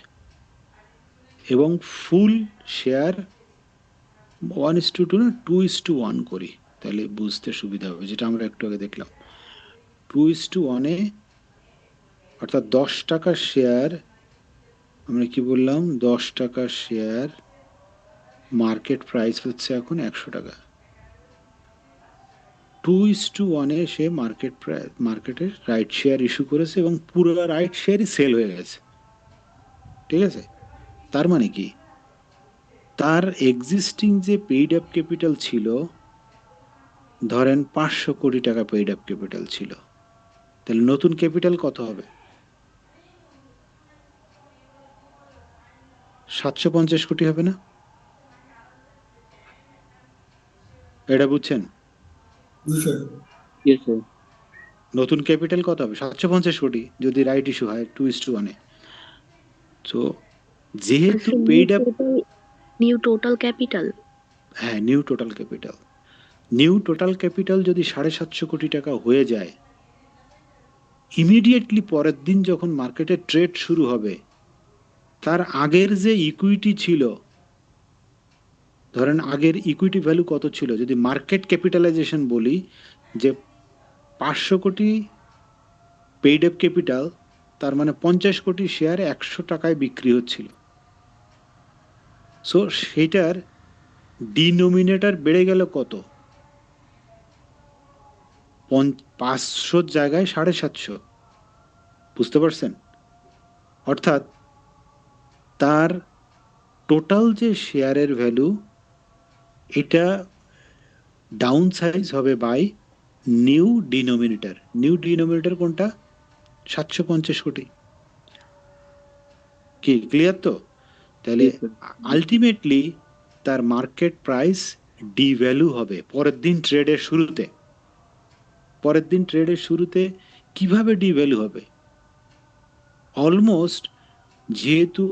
এবং ফুল শেয়ার 1:2 না 2:1 করি, তাহলে বুঝতে সুবিধা হবে, যেটা আমরা একটু আগে দেখলাম। 2:1 অর্থাৎ 10 টাকার শেয়ার, আমরা কি বললাম, 10 টাকার শেয়ার মার্কেট প্রাইস হচ্ছে এখন 100 টাকা। 2:1 সে মার্কেটের রাইট শেয়ার ইস্যু করেছে এবং পুরো রাইট শেয়ারই সেল হয়ে গেছে। ঠিক আছে? তার মানে কি, তার এক্সিস্টিং যে পেইড আপ ক্যাপিটাল ছিল, ধরেন 500 কোটি টাকা পেইড আপ ক্যাপিটাল ছিল, তাহলে নতুন ক্যাপিটাল কত হবে? 750 কোটি হবে না? এটা বুঝছেন?
Yes, sir.
নতুন ক্যাপিটাল কত হবে? 750 কোটি, যদি রাইট ইস্যু হয় 2:1। তো যেহেতু paid up,
new total capital.
হ্যাঁ, new total capital, new total capital যদি 750 কোটি টাকা হয়ে যায়, ইমিডিয়েটলি পরের দিন যখন মার্কেটে ট্রেড শুরু হবে, তার আগের যে ইকুইটি ছিল, ধরেন আগের ইকুইটি ভ্যালু কত ছিল, যদি মার্কেট ক্যাপিটালাইজেশন বলি, যে 500 কোটি পেইড আপ ক্যাপিটাল, তার মানে 50 কোটি শেয়ার 100 টাকায় বিক্রি হচ্ছিল। সো সেটার ডিনোমিনেটর বেড়ে গেল কত? 500 জায়গায় 750। বুঝতে পারছেন? অর্থাৎ তার টোটাল যে শেয়ারের ভ্যালু, এটা ডাউন সাইজ হবে by new denominator. New denominator কোনটা? 750 কোটি। কি ক্লিয়ার তো? তাহলে
Yes, sir.
আলটিমেটলি তার মার্কেট প্রাইস ডিভ্যালু হবে পরের দিন ট্রেডের শুরুতে। পরের দিন ট্রেডের শুরুতে কিভাবে ডিভ্যালু হবে? অলমোস্ট, যেহেতু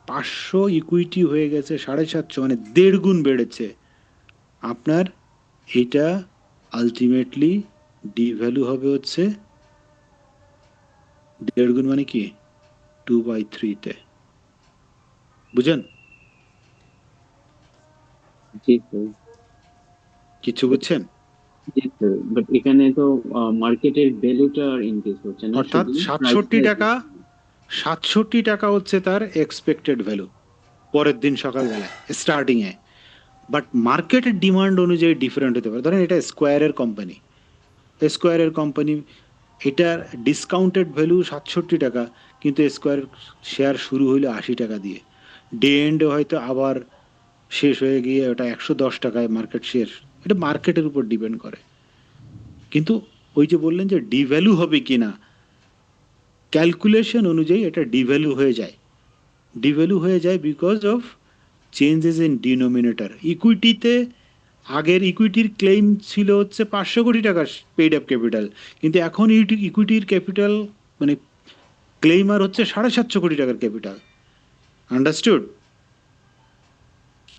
500 ইকুইটি হয়ে গেছে 750, মানে 1.5 গুণ বেড়েছে, আপনার এটা আলটিমেটলি ডিভ্যালু হবে হচ্ছে 1.5 গুণ, মানে কি 2/3-তে। বুঝেন?
জি স্যার।
কিছু বুঝছেন?
জি স্যার, বাট এখানে তো মার্কেটের ভ্যালুটা ইনক্রিজ হচ্ছে না,
অর্থাৎ
শুধু
67 টাকা, 67 টাকা হচ্ছে তার এক্সপেক্টেড ভ্যালু পরের দিন সকালবেলায় স্টার্টিং এ। বাট মার্কেটের ডিমান্ড অনুযায়ী ডিফারেন্ট হতে পারে। ধরেন এটা স্কোয়ারের কোম্পানি, স্কোয়ারের কোম্পানি, এটার ডিসকাউন্টেড ভ্যালু 67 টাকা, কিন্তু স্কোয়ার শেয়ার শুরু হইলো 80 টাকা দিয়ে, ডে এন্ডে হয়তো আবার শেষ হয়ে গিয়ে ওটা 110 টাকায় মার্কেট শেয়ার। এটা মার্কেটের উপর ডিপেন্ড করে। কিন্তু ওই যে বললেন যে ডিভ্যালু হবে কিনা, ক্যালকুলেশন অনুযায়ী এটা ডিভ্যালু হয়ে যায়। ডিভ্যালু হয়ে যায় because of changes in denominator. ইকুইটিতে আগের ইকুইটির ক্লেম ছিল হচ্ছে 500 কোটি টাকার পেইড আপ ক্যাপিটাল, কিন্তু এখন ইকুইটির ক্যাপিটাল মানে ক্লেইমার হচ্ছে 750 কোটি টাকার ক্যাপিটাল। আন্ডারস্টুড?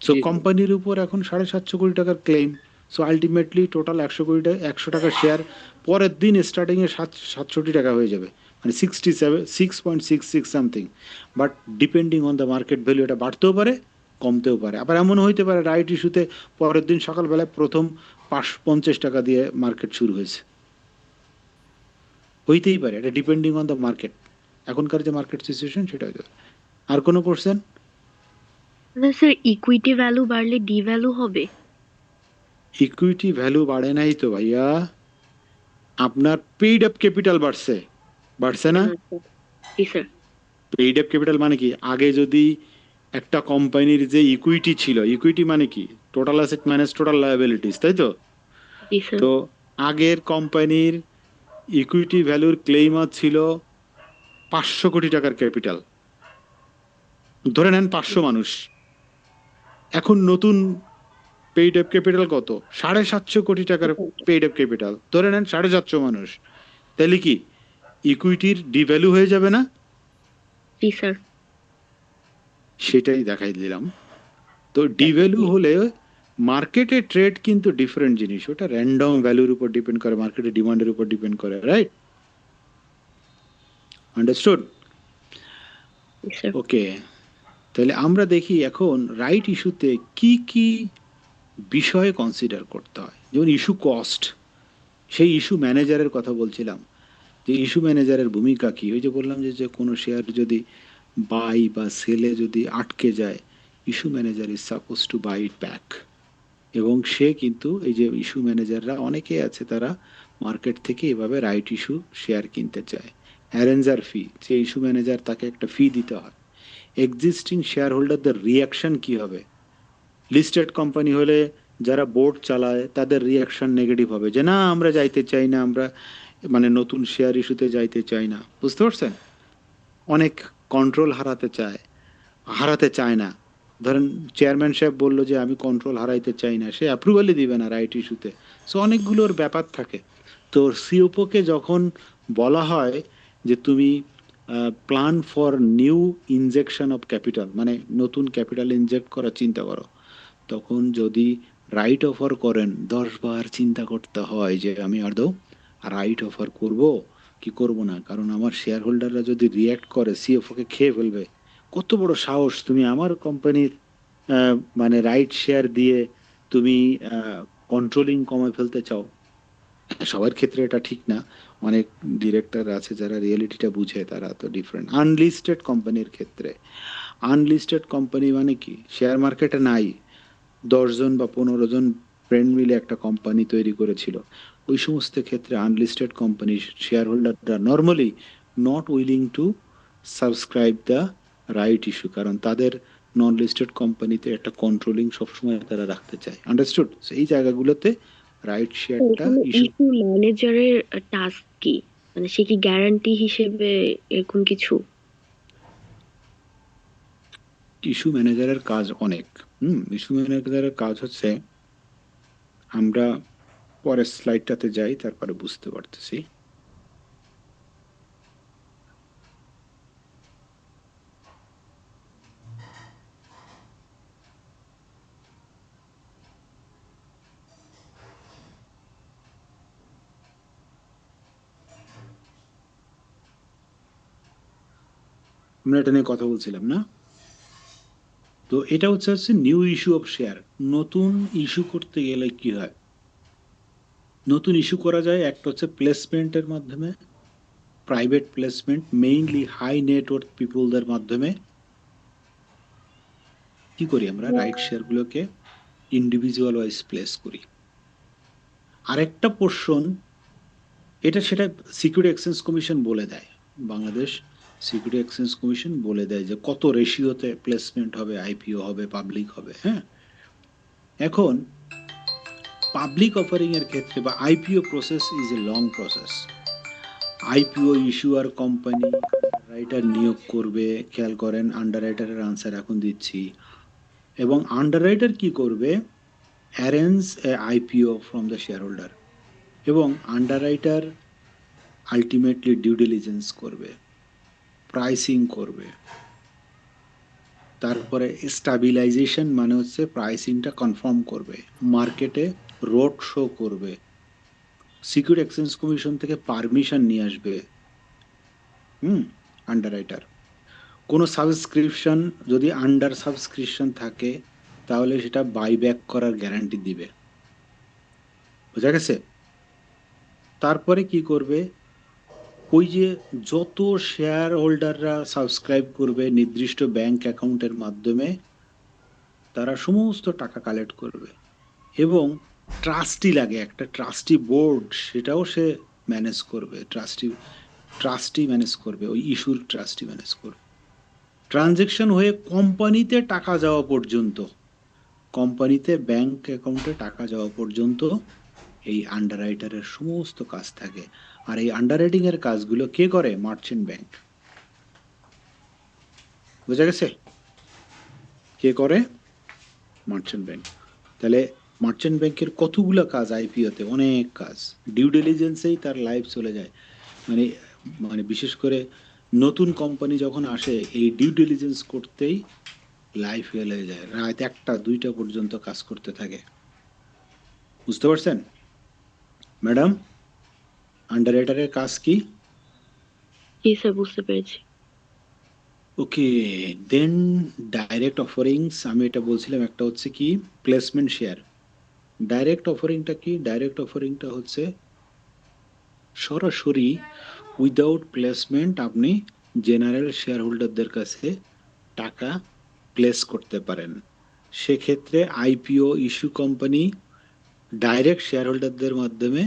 সো
জি, স্যার।
কোম্পানির উপর এখন 750 কোটি টাকার ক্লেম। সো আলটিমেটলি টোটাল 100 টাকার শেয়ার পরের দিন স্টার্টিংয়ে 67 টাকা হয়ে যাবে, মানে 6.66 something. But depending on the market value এটা বাড়তেও পারে, কমতেও পারে। আবার এমনও হইতে পারে রাইট ইস্যুতে পরের দিন সকালবেলায় প্রথম 50 টাকা দিয়ে মার্কেট শুরু হয়েছে, হইতেই পারে। এটা ডিপেন্ডিং অন দ্য মার্কেট, এখনকার যে মার্কেট সিচুয়েশন সেটা হইতে পারে। আর কোনো কোশ্চেন?
স্যার ইকুইটি ভ্যালু বাড়লে ডি ভ্যালু হবে?
ইকুইটি ভ্যালু বাড়ে নাই তো ভাইয়া, আপনার পেইড আপ ক্যাপিটাল বাড়ছে, বাড়ছে না?
জি স্যার।
পেইড আপ ক্যাপিটাল মানে কি, আগে যদি একটা কোম্পানির যে ইকুইটি ছিল, ইকুইটি মানে কি total asset minus total liabilities, তাই তো?
জি স্যার।
তো আগের কোম্পানির ইকুইটি ভ্যালুর ক্লেইমার ছিল 500 কোটি টাকার ক্যাপিটাল, ধরে নেন 500 মানুষ। এখন নতুন পেইড আপ ক্যাপিটাল কত? 750 কোটি টাকার পেইড আপ ক্যাপিটাল, ধরে নেন 750 মানুষ। তাহলে কি ইকুইটির ডিভ্যালু হয়ে যাবে না?
জি স্যার।
সেটাই দেখাই দিলাম। তো ডিভ্যালু হলে মার্কেটে ট্রেড কিন্তু ডিফারেন্ট জিনিস, ওটা র্যান্ডম ভ্যালুর উপর ডিপেন্ড করে, মার্কেটের ডিমান্ডের উপর ডিপেন্ড করে, রাইট? আন্ডারস্টুড?
জি স্যার।
ওকে, তাহলে আমরা দেখি এখন রাইট ইস্যুতে কি কি বিষয় কনসিডার করতে হয়। যেমন ইস্যু কস্ট, সেই ইস্যু ম্যানেজারের কথা বলছিলাম, যে ইস্যু ম্যানেজারের ভূমিকা কি। ওই যে বললাম যে কোনো শেয়ার যদি বাই বা সেলে যদি আটকে যায়, issue manager is suppose to buy it back. এবং সে কিন্তু এই যে ইস্যু ম্যানেজাররা অনেকে আছে, তারা মার্কেট থেকে এভাবে রাইট ইস্যু শেয়ার কিনতে চায়। অ্যারেঞ্জার ফি, যে ইস্যু ম্যানেজার তাকে একটা ফি দিতে হয়। এক্সিস্টিং শেয়ার হোল্ডারদের রিয়াকশন কি হবে? লিস্টেড কোম্পানি হলে যারা বোর্ড চালায় তাদের রিয়াকশন নেগেটিভ হবে, যে না আমরা যাইতে চাই না, আমরা মানে নতুন শেয়ার ইস্যুতে যাইতে চাই না। বুঝতে পারছেন? অনেক কন্ট্রোল হারাতে চায় না। ধরেন চেয়ারম্যান সাহেব বললো যে আমি কন্ট্রোল হারাইতে চাই না, সে অ্যাপ্রুভালই দিবে না রাইট ইস্যুতে। সো অনেকগুলোর ব্যাপার থাকে। তো সিওপোকে যখন বলা হয় যে তুমি plan for new injection of capital, মানে নতুন ক্যাপিটাল ইনজেক্ট করার চিন্তা করো, তখন যদি রাইট অফার করেন 10 বার চিন্তা করতে হয় যে আমি আদৌ রাইট অফার করব কি করব না। কারণ আমার শেয়ার হোল্ডাররা যদি রিয়্যাক্ট করে সিএফওকে খেয়ে ফেলবে। কত বড় সাহস, তুমি আমার কোম্পানির মানে রাইট শেয়ার দিয়ে তুমি কন্ট্রোলিং কমে ফেলতে চাও। সবার ক্ষেত্রে এটা ঠিক না, অনেক ডিরেক্টর আছে যারা রিয়েলিটিটা বুঝে, তারা তো ডিফারেন্ট। আনলিস্টেড কোম্পানির ক্ষেত্রে, আনলিস্টেড কোম্পানি মানে কি শেয়ার মার্কেটে নাই, 10 জন বা 15 জন ফ্রেন্ড মিলে একটা কোম্পানি তৈরি করেছিল, ওই সমস্ত ক্ষেত্রে আনলিস্টেড কোম্পানি শেয়ার হোল্ডাররা normally not willing to subscribe the right issue, কারণ তাদের নন লিস্টেড কোম্পানিতে একটা কন্ট্রোলিং সবসময় তারা রাখতে চায়। আন্ডারস্টুড? এই জায়গাগুলোতে রাইট শেয়ারটা ইস্যু।
ইস্যু ম্যানেজারের টাস্ক কি, মানে সে কি গ্যারান্টি হিসেবে এরকম কিছু?
ইস্যু ম্যানেজারের কাজ অনেক। ইস্যু ম্যানেজারের কাজ হচ্ছে, আমরা পরের স্লাইডটাতে যাই তারপরে বুঝতে পারতেছি। আমরা এটা নিয়ে কথা বলছিলাম না? তো এটা হচ্ছে নিউ ইস্যু অফ শেয়ার। নতুন ইস্যু করতে গেলে কি হয়? নতুন ইস্যু করা যায় একটা হচ্ছে প্লেসমেন্টের মাধ্যমে, private placement, mainly high net worth পিপলদের মাধ্যমে। কি করি আমরা? রাইট শেয়ারগুলোকে ইন্ডিভিজুয়াল ওয়াইজ প্লেস করি। আরেকটা পোর্শন এটা সেটা সিকিউরিটি এক্সচেঞ্জ কমিশন বলে দেয়, বাংলাদেশ সিকিউরিটি এক্সচেঞ্জ কমিশন বলে দেয় যে কত রেশিওতে প্লেসমেন্ট হবে, আইপিও হবে, পাবলিক হবে। হ্যাঁ, এখন পাবলিক অফারিং এর ক্ষেত্রে বা IPO process is a long process. IPO ইস্যুয়ার company writer নিয়োগ করবে, খেয়াল করেন আন্ডার রাইটারের আনসার এখন দিচ্ছি, এবং আন্ডার রাইটার কি করবে, arrange a IPO from the shareholder, এবং underwriter ultimately due diligence করবে, প্রাইসিং করবে, তারপরে স্টাবিলাইজেশন মানে হচ্ছে প্রাইসিংটা কনফার্ম করবে, মার্কেটে রোড শো করবে, সিকিউরিটি এক্সচেঞ্জ কমিশন থেকে পারমিশন নিয়ে আসবে। আন্ডার রাইটার কোনো সাবস্ক্রিপশন যদি আন্ডার সাবস্ক্রিপশন থাকে তাহলে সেটা বাইব্যাক করার গ্যারান্টি দিবে, বোঝা গেছে? তারপরে কি করবে, ওই যে যত শেয়ার হোল্ডাররা সাবস্ক্রাইব করবে নির্দিষ্ট ব্যাংক অ্যাকাউন্টের মাধ্যমে তারা সমস্ত টাকা কালেক্ট করবে, এবং ট্রাস্টি লাগে একটা ট্রাস্টি বোর্ড, সেটাও সে ম্যানেজ করবে, ট্রাস্টি ম্যানেজ করবে, ওই ইস্যুর ট্রাস্টি ম্যানেজ করবে। ট্রানজেকশন হয়ে কোম্পানিতে টাকা যাওয়া পর্যন্ত, কোম্পানিতে ব্যাংক অ্যাকাউন্টে টাকা যাওয়া পর্যন্ত এই আন্ডার রাইটারের সমস্ত কাজ থাকে। আর এই আন্ডার রাইটিং এর কাজগুলো কে করে? Merchant bank. বোঝা গেছে? কে করে? Merchant bank. তাহলে মার্চেন্ট ব্যাংকের কতগুলো কাজ আইপিওতে, অনেক কাজ, ডিউ ডিলিজেন্সেই তার লাইফ চলে যায়। মানে মানে বিশেষ করে নতুন কোম্পানি যখন আসে এই ডিউ ডিলিজেন্স করতেই লাইফ ফেল হয়ে যায়, রাত 1টা 2টা পর্যন্ত কাজ করতে থাকে। বুঝতে পারছেন ম্যাডাম? আন্ডার রাইটারের কাজ কি?
জি স্যার, বুঝতে পেরেছি।
ওকে, দেন ডাইরেক্ট অফারিংস, আমি এটা বলছিলাম, একটা হচ্ছে কি প্লেসমেন্ট শেয়ার। ডাইরেক্ট অফারিংটা কি? ডাইরেক্ট অফারিংটা হচ্ছে সরাসরি উইদাউট প্লেসমেন্ট আপনি জেনারেল শেয়ার হোল্ডারদের কাছে টাকা প্লেস করতে পারেন। সেক্ষেত্রে IPO issue company direct share হোল্ডারদের মাধ্যমে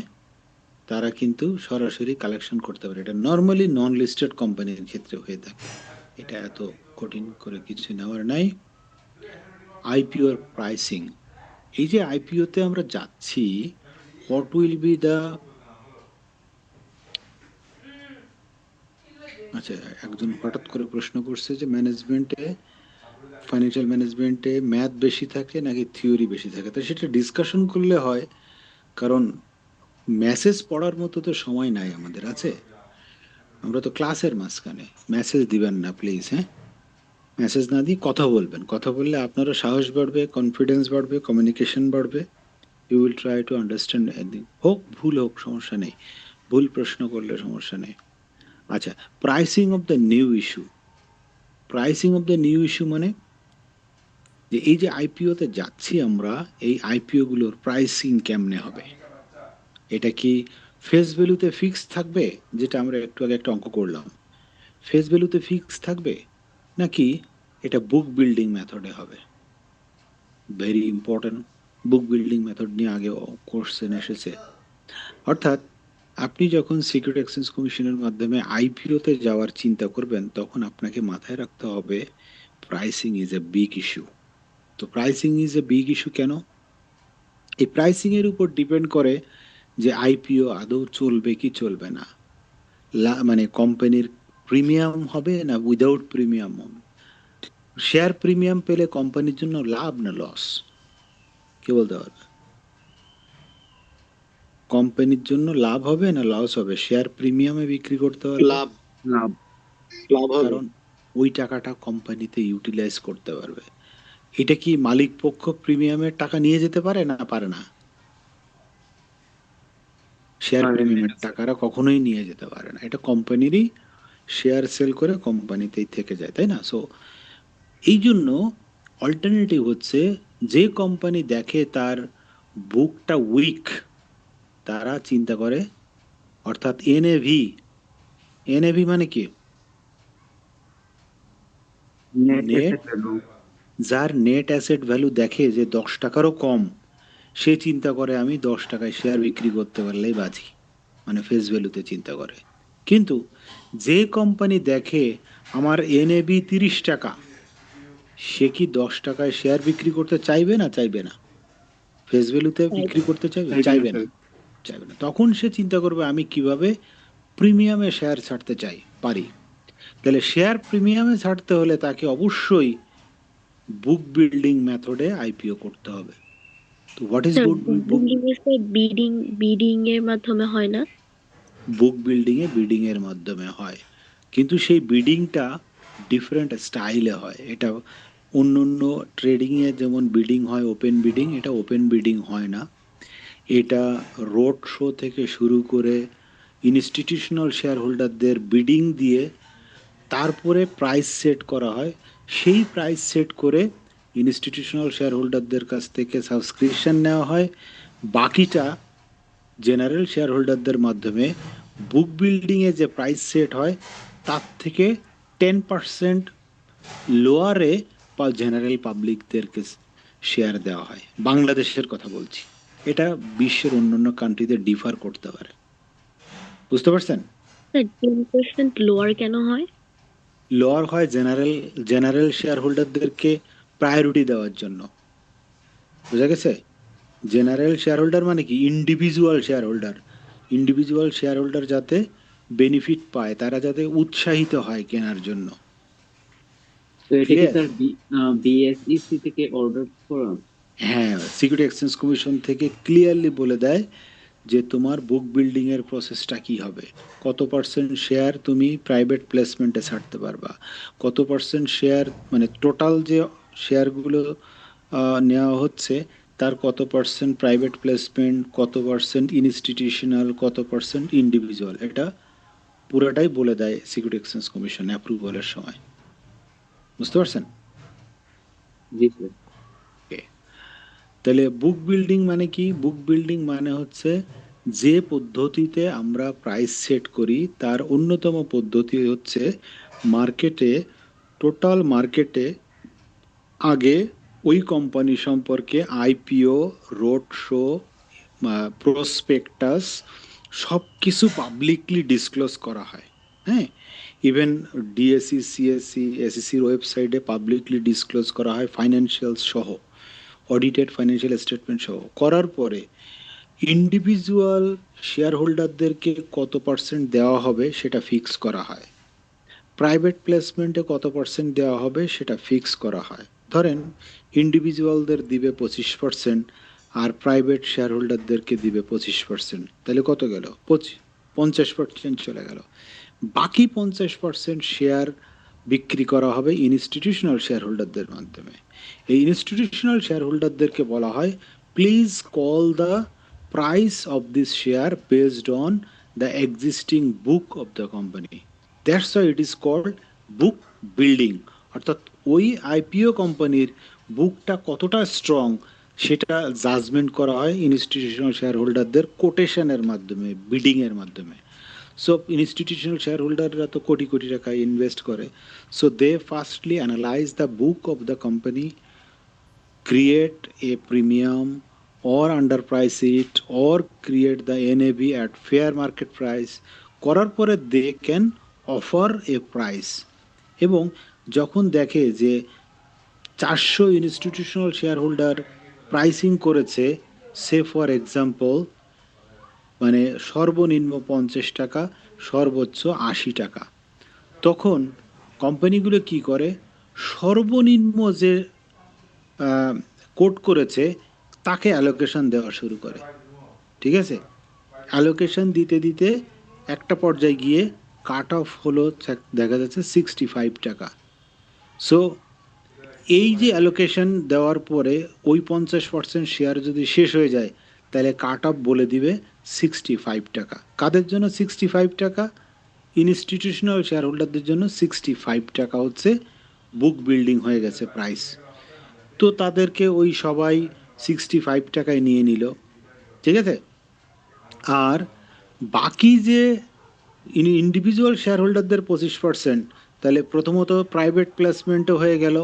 তারা কিন্তু সরাসরি কালেকশন করতে পারে। এটা নর্মালি নন লিস্টেড কোম্পানির ক্ষেত্রে হয়ে থাকে, এটা এত কঠিন করে কিছু নেওয়ার নাই। আইপিওর প্রাইসিং, এই যে আইপিওতে আমরা যাচ্ছি, হোয়াট উইল বি দ্য, আচ্ছা একজন হঠাৎ করে প্রশ্ন করছে যে ম্যানেজমেন্টে, ফাইন্যান্সিয়াল ম্যানেজমেন্টে ম্যাথ বেশি থাকে নাকি থিওরি বেশি থাকে? তো সেটা ডিসকাশন করলে হয়, কারণ মেসেজ পড়ার মতো তো সময় নাই আমাদের, আছে? আমরা তো ক্লাসের মাঝখানে, মেসেজ দিবেন না প্লিজ। হ্যাঁ, মেসেজ না দিয়ে কথা বলবেন, কথা বললে আপনারও সাহস বাড়বে, কনফিডেন্স বাড়বে, কমিউনিকেশন বাড়বে, you will try to understand, হোক ভুল হোক সমস্যা নেই, ভুল প্রশ্ন করলে সমস্যা নেই। আচ্ছা, pricing of the new issue. Pricing of the new issue মানে যে এই যে আইপিওতে যাচ্ছি আমরা, এই আইপিও গুলোর প্রাইসিং কেমনে হবে? এটা কি ফেস ভ্যালুতে ফিক্স থাকবে, যেটা আমরা একটু আগে একটা অঙ্ক করলাম, ফেস ভ্যালুতে ফিক্স থাকবে, নাকি এটা বুক বিল্ডিং মেথডে হবে? ভেরি ইম্পর্টেন্ট, বুক বিল্ডিং মেথড নিয়ে আগে কোশ্চেন এসেছে। অর্থাৎ আপনি যখন সিকিউরিটি এক্সচেঞ্জ কমিশনের মাধ্যমে আইপিওতে যাওয়ার চিন্তা করবেন, তখন আপনাকে মাথায় রাখতে হবে pricing is a big issue. তো pricing is a big issue কেন? এই প্রাইসিং এর উপর ডিপেন্ড করে যে আইপিও আদৌ চলবে কি চলবে না, মানে কোম্পানির প্রিমিয়াম হবে না উইদাউট প্রিমিয়াম হবে। শেয়ার প্রিমিয়াম পেলে কোম্পানির জন্য লাভ না লস? কে বলতে পারবে? কোম্পানির জন্য লাভ হবে না লস হবে শেয়ার প্রিমিয়ামে বিক্রি করতে পারলে?
লাভ।
লাভ।
লাভ হবে।
কারণ ওই টাকাটা কোম্পানিতে ইউটিলাইজ করতে পারবে। এটা কি মালিক পক্ষ প্রিমিয়ামের টাকা নিয়ে যেতে পারে না পারে না? শেয়ার প্রিমিয়ামের টাকাটা কখনোই নিয়ে যেতে পারে না, এটা কোম্পানিরই শেয়ার সেল করে কোম্পানিতেই থেকে যায়, তাই না? সো এই জন্য অল্টারনেটিভ হচ্ছে, যে কোম্পানি দেখে তার বুকটা উইক, তারা চিন্তা করে, অর্থাৎ এনএভি, এনএভি মানে কি? নেট, যার নেট অ্যাসেট ভ্যালু দেখে যে 10 টাকারও কম, সে চিন্তা করে আমি 10 টাকায় শেয়ার বিক্রি করতে পারলেই বাঁচি, মানে ফেস ভ্যালুতে চিন্তা করে। কিন্তু যে কোম্পানি দেখে আমার এনএবি 30 টাকা, সে কি 10 টাকায় শেয়ার বিক্রি করতে চাইবে না চাইবে না? ফেস ভ্যালুতে বিক্রি করতে চাইবে? চাইবে না, চাইবে না। তখন সে চিন্তা করবে আমি কিভাবে প্রিমিয়ামে শেয়ার ছাড়তে চাই পারি। তাহলে শেয়ার প্রিমিয়ামে ছাড়তে হলে তাকে অবশ্যই বুক বিল্ডিং মেথডে আইপিও করতে হবে। তো হোয়াট ইজ বুক
বিডিং এর মাধ্যমে হয় না?
বুক বিডিং এর মাধ্যমে হয়, কিন্তু সেই বিডিংটা ডিফারেন্ট স্টাইলে হয়। এটা অন্য অন্য ট্রেডিং এ যেমন বিডিং হয় ওপেন বিডিং, এটা ওপেন বিডিং হয় না। এটা রোড শো থেকে শুরু করে ইনস্টিটিউশনাল শেয়ার হোল্ডারদের বিডিং দিয়ে তারপরে প্রাইস সেট করা হয়। সেই প্রাইস সেট করে ইনস্টিটিউশনাল শেয়ার হোল্ডারদের কাছ থেকে সাবস্ক্রিপশন নেওয়া হয়। বাকিটা জেনারেল শেয়ার হোল্ডারদের মাধ্যমে বুক বিল্ডিংয়ে যে প্রাইস সেট হয় তার থেকে 10% লোয়ারে জেনারেল পাবলিকদেরকে শেয়ার দেওয়া হয়। বাংলাদেশের কথা বলছি, এটা বিশ্বের অন্যান্য কান্ট্রিতে ডিফার করতে পারে। বুঝতে পারছেন?
10% লোয়ার কেন হয়?
লোয়ার হয় জেনারেল শেয়ার হোল্ডারদেরকে প্রায়োরিটি দেওয়ার জন্য। বোঝা গেছে? জেনারেল শেয়ার হোল্ডার মানে কি? ইন্ডিভিজুয়াল শেয়ার হোল্ডার যাতে বেনিফিট পায়, তারা যাতে উৎসাহিত হয় কেনার জন্য।
তো এটা কি স্যার বিএসইসি থেকে অর্ডার করা?
হ্যাঁ, সিকিউরিটি এক্সচেঞ্জ কমিশন থেকে ক্লিয়ারলি বলে দেয় যে তোমার বুক বিল্ডিং এর প্রসেসটা কি হবে, কত পার্সেন্ট শেয়ার তুমি প্রাইভেট প্লেসমেন্টে ছাড়তে পারবা, কত পার্সেন্ট শেয়ার মানে টোটাল যে শেয়ারগুলো নেওয়া হচ্ছে তার কত পার্সেন্ট প্রাইভেট প্লেসমেন্ট, কত পার্সেন্ট ইনস্টিটিউশনাল, কত পার্সেন্ট ইন্ডিভিজুয়াল, এটা পুরোটাই বলে দেয় সিকিউরিটি এক্সচেঞ্জ কমিশন অ্যাপ্রুভালের সময়। বুঝতে পারছেন?
জি স্যার।
তাহলে বুক বিল্ডিং মানে কি? বুক বিল্ডিং মানে হচ্ছে যে পদ্ধতিতে আমরা প্রাইস সেট করি তার অন্যতম পদ্ধতি হচ্ছে টোটাল মার্কেটে আগে ওই কোম্পানি সম্পর্কে আইপিও, রোড শো, প্রসপেক্টাস সব কিছু পাবলিকলি ডিসক্লোজ করা হয়। হ্যাঁ, ইভেন ডিএসসি, সিএসসি, এসএসসির ওয়েবসাইটে পাবলিকলি ডিসক্লোজ করা হয়, ফাইন্যান্সিয়ালস সহ, অডিটেড ফাইন্যান্সিয়াল স্টেটমেন্ট সহ। করার পরে ইন্ডিভিজুয়াল শেয়ার হোল্ডারদেরকে কত পার্সেন্ট দেওয়া হবে সেটা ফিক্স করা হয়, প্রাইভেট প্লেসমেন্টে কত পার্সেন্ট দেওয়া হবে সেটা ফিক্স করা হয়। ধরেন ইন্ডিভিজুয়ালদের দিবে 25% আর প্রাইভেট শেয়ার হোল্ডারদেরকে দিবে 25%, তাহলে কত গেল? 50% চলে গেল। বাকি 50% শেয়ার বিক্রি করা হবে ইনস্টিটিউশনাল শেয়ার হোল্ডারদের মাধ্যমে। এই ইনস্টিটিউশনাল শেয়ার হোল্ডারদেরকে বলা হয় please call the price of this share based on the existing book of the company. That's why it is called book building. অর্থাৎ ওই আইপিও কোম্পানির বুকটা কতটা স্ট্রং সেটা জাজমেন্ট করা হয় ইনস্টিটিউশনাল শেয়ার হোল্ডারদের কোটেশনের মাধ্যমে, বিডিংয়ের মাধ্যমে। সো ইনস্টিটিউশনাল শেয়ার হোল্ডাররা তো কোটি কোটি টাকা ইনভেস্ট করে। So they firstly analyse the book of the company, create a premium or underprice it or create the NAV at fair market price করার পরে they can offer a price। এবং যখন দেখে যে 400 ইনস্টিটিউশনাল শেয়ার হোল্ডার প্রাইসিং করেছে, সে for example মানে সর্বনিম্ন 50 টাকা, সর্বোচ্চ 80 টাকা, তখন কোম্পানিগুলো কি করে? সর্বনিম্ন যে কোট করেছে তাকে অ্যালোকেশন দেওয়া শুরু করে। ঠিক আছে? অ্যালোকেশন দিতে দিতে একটা পর্যায়ে গিয়ে কাট অফ হলো দেখা যাচ্ছে 65 টাকা। সো এই যে অ্যালোকেশন দেওয়ার পরে ওই 50% শেয়ার যদি শেষ হয়ে যায় তাহলে কাট অফ বলে দিবে 65 টাকা। কাদের জন্য 65 টাকা? ইনস্টিটিউশনাল শেয়ার হোল্ডারদের জন্য 65 টাকা হচ্ছে বুক বিল্ডিং হয়ে গেছে প্রাইস। তো তাদেরকে ওই সবাই 65 টাকায় নিয়ে নিল। ঠিক আছে? আর বাকি যে ইন্ডিভিজুয়াল শেয়ার হোল্ডারদের 25%, তাহলে প্রথমত প্রাইভেট প্লেসমেন্টও হয়ে গেল,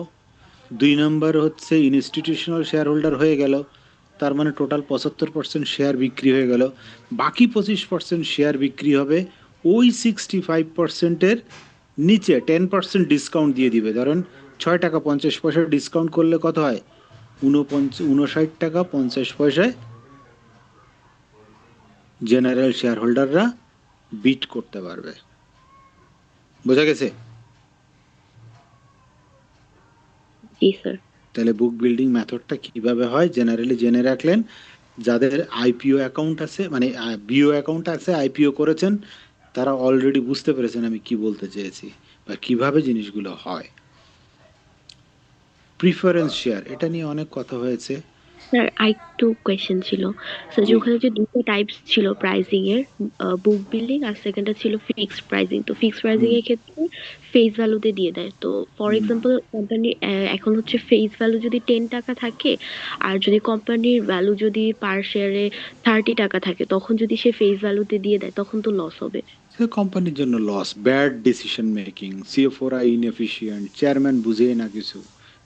2 নম্বর হচ্ছে ইনস্টিটিউশনাল শেয়ার হোল্ডার হয়ে গেল, তার মানে টোটাল 75% শেয়ার বিক্রি হয়ে গেল, বাকি 25% শেয়ার বিক্রি হবে ওই 65%-এর নিচে 10% ডিসকাউন্ট দিয়ে দিবে। ধরেন 6 টাকা 50 পয়সা ডিসকাউন্ট করলে কত হয়, 59 টাকা 50 পয়সায় জেনারেল শেয়ার হোল্ডাররা বিট করতে পারবে। বোঝা গেছে?
জি স্যার।
তাহলে বুক বিল্ডিং মেথডটা কিভাবে হয় জেনারেলি জেনে রাখলেন। যাদের আইপিও অ্যাকাউন্ট আছে, মানে বিও অ্যাকাউন্ট আছে, আইপিও করেছেন, তারা অলরেডি বুঝতে পেরেছেন আমি কি বলতে চেয়েছি বা কিভাবে জিনিসগুলো হয়। প্রিফারেন্স শেয়ার, এটা নিয়ে অনেক কথা হয়েছে।
স্যার আরেকটু কোয়েশ্চেন ছিল স্যার, যে
জি।
ওখানে যে দুটো টাইপস ছিল প্রাইসিং এর, বুক বিল্ডিং আর সেকেন্ডটা ছিল ফিক্সড প্রাইসিং। তো ফিক্সড প্রাইসিং এর ক্ষেত্রে ফেস ভ্যালুতে দিয়ে দেয়। তো ফর এক্সাম্পল কোম্পানি এখন হচ্ছে ফেস ভ্যালু যদি 10 টাকা থাকে, আর যদি কোম্পানির ভ্যালু যদি পার শেয়ারে 30 টাকা থাকে, তখন যদি সে ফেস ভ্যালুতে দিয়ে দেয় তখন তো লস হবে।
কোম্পানির জন্য লস, ব্যাড ডিসিশন মেকিং, সিএফওরা ইনএফিশিয়েন্ট, চেয়ারম্যান বুঝে না কিছু,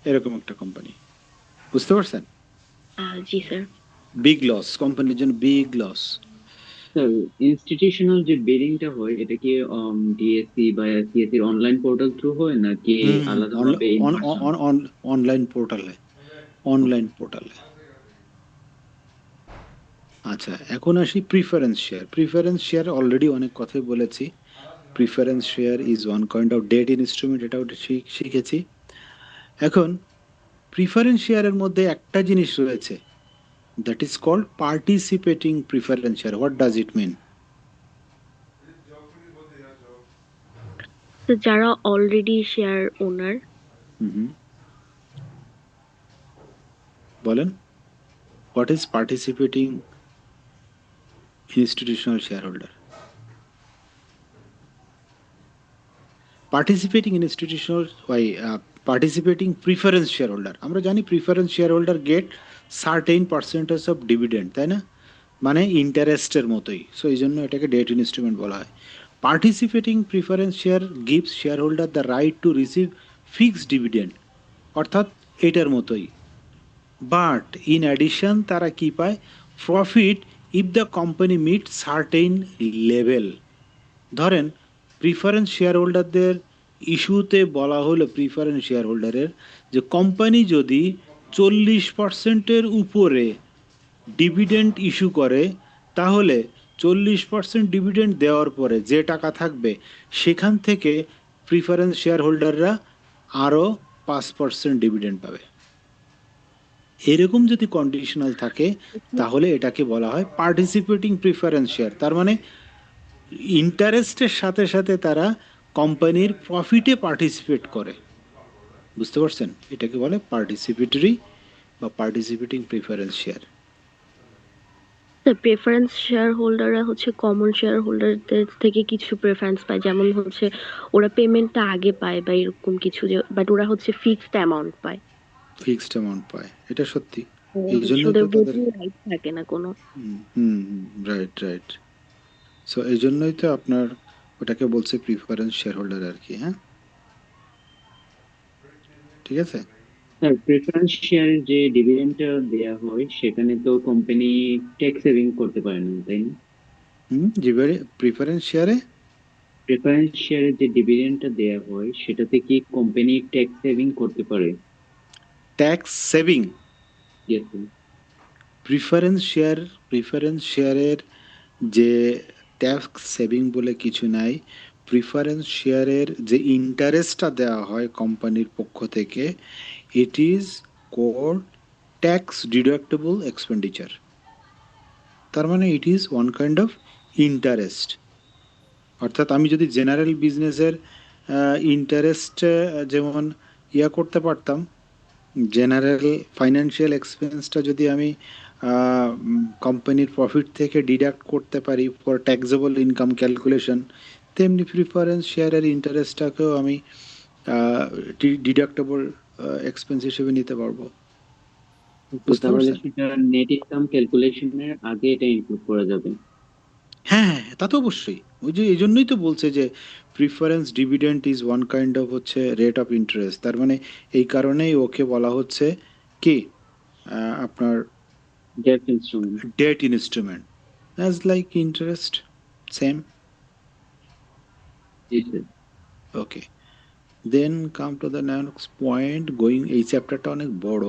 এরকম একটা কোম্পানি। বুঝতে পারছেন?
জি স্যার।
বিগ লস, কোম্পানির জন্য বিগ লস।
স্যার ইনস্টিটিউশনাল যে বিডিংটা হয় এটা কি ডিএসসি বা সিএসসি অনলাইন পোর্টাল থ্রু হয় নাকি আলাদাভাবে ইন পারসন?
অনলাইন পোর্টালে, অনলাইন পোর্টালে। আচ্ছা, এখন আসি preference share. Preference share already অনেক কথাই বলেছি। Preference share is one kind of debt instrument, এটাও শিখেছি। এখন প্রিফারেন্স শেয়ারের মধ্যে একটা জিনিস রয়েছে, that is called participating preference share. What does it mean?
তো যারা অলরেডি শেয়ার ওনার।
বলেন, what is participating institutional shareholder? Participating institutional participating preference shareholder, আমরা জানি preference share holder get certain percentage of dividend, তাই না? মানে ইন্টারেস্টের মতোই। সো এই জন্য এটাকে ডেট ইনস্ট্রুমেন্ট বলা হয়। Participating preference share gives share holder the right to receive fixed dividend, অর্থাৎ এটার মতোই। বাট ইন অ্যাডিশন তারা কি পায়? Profit if the company meet certain level. ধরেন প্রিফারেন্স শেয়ার হোল্ডারদের ইস্যুতে বলা হলো প্রিফারেন্স শেয়ার হোল্ডারের যে কোম্পানি যদি 40%-এর উপরে ডিভিডেন্ড ইস্যু করে, তাহলে 40% ডিভিডেন্ড দেওয়ার পরে যে টাকা থাকবে সেখান থেকে প্রিফারেন্স শেয়ার হোল্ডাররা আরও 5% ডিভিডেন্ড পাবে। এরকম যদি কন্ডিশনাল থাকে তাহলে এটাকে বলা হয় পার্টিসিপেটিং প্রিফারেন্স শেয়ার। তার মানে ইন্টারেস্টের সাথে সাথে তারা কোম্পানির প্রফিটে পার্টিসিপেট করে। বুঝতে পারছেন? এটাকে বলে পার্টিসিপেটরি বা participating preference share.
Preference share হোল্ডাররা হচ্ছে কমন শেয়ার হোল্ডারদের থেকে কিছু প্রেফারেন্স পায়, যেমন হচ্ছে ওরা পেমেন্টটা আগে পায় বা এরকম কিছু, যে বাট ওরা হচ্ছে ফিক্সড অ্যামাউন্ট পায়।
ফিক্সড অ্যামাউন্ট পায়, এটা সত্যি। এই জন্যই
ওদের
তো তাদের
ভোটিং রাইট থাকে না কোনো।
Right right. সো এই জন্যই তো আপনার ওটাকে বলছে প্রিফারেন্স শেয়ার হোল্ডার আর কি। হ্যাঁ, ঠিক আছে।
স্যার প্রেফারেন্স শেয়ারে যে ডিভিডেন্ডটা দেয়া হয় সেখানে তো কোম্পানি ট্যাক্স সেভিং করতে পারে না, তাই না?
প্রিফারেন্স শেয়ারে
প্রেফারেন্স শেয়ারে যে ডিভিডেন্ডটা দেয়া হয় সেটাতে কি কোম্পানি ট্যাক্স সেভিং করতে পারে?
Tax saving?
Yes sir.
Preference শেয়ারের যে ট্যাক্স সেভিং বলে কিছু নাই। প্রিফারেন্স শেয়ারের যে ইন্টারেস্টটা দেওয়া হয় কোম্পানির পক্ষ থেকে, it is cold tax deductible expenditure. তার মানে it is one kind of interest. অর্থাৎ আমি যদি জেনারেল বিজনেসের ইন্টারেস্ট যেমন করতে পারতাম, জেনারেল ফাইন্যান্সিয়াল এক্সপেন্সটা যদি আমি কোম্পানির প্রফিট থেকে ডিডাক্ট করতে পারি ফর ট্যাক্সেবল ইনকাম ক্যালকুলেশন, তেমনি প্রিফারেন্স শেয়ারের ইন্টারেস্টটাকেও আমি ডিডাক্টেবল এক্সপেন্স হিসেবে নিতে পারবো। বুঝতে
তাহলে
পারছেন?
সেটা নেট ইনকাম ক্যালকুলেশনের আগে এটা ইনক্লুড করা যাবে।
হ্যাঁ, তা তো অবশ্যই। ওই যে এই জন্যই তো বলছে যে preference dividend is one kind of হচ্ছে রেট অফ ইন্টারেস্ট। তার মানে এই কারণেই ওকে বলা হচ্ছে কি আপনার
Debt instrument.
Debt instrument as like interest, same.
Yes, sir.
Okay, then come to the next point. Going, এই চ্যাপ্টারটা অনেক বড়।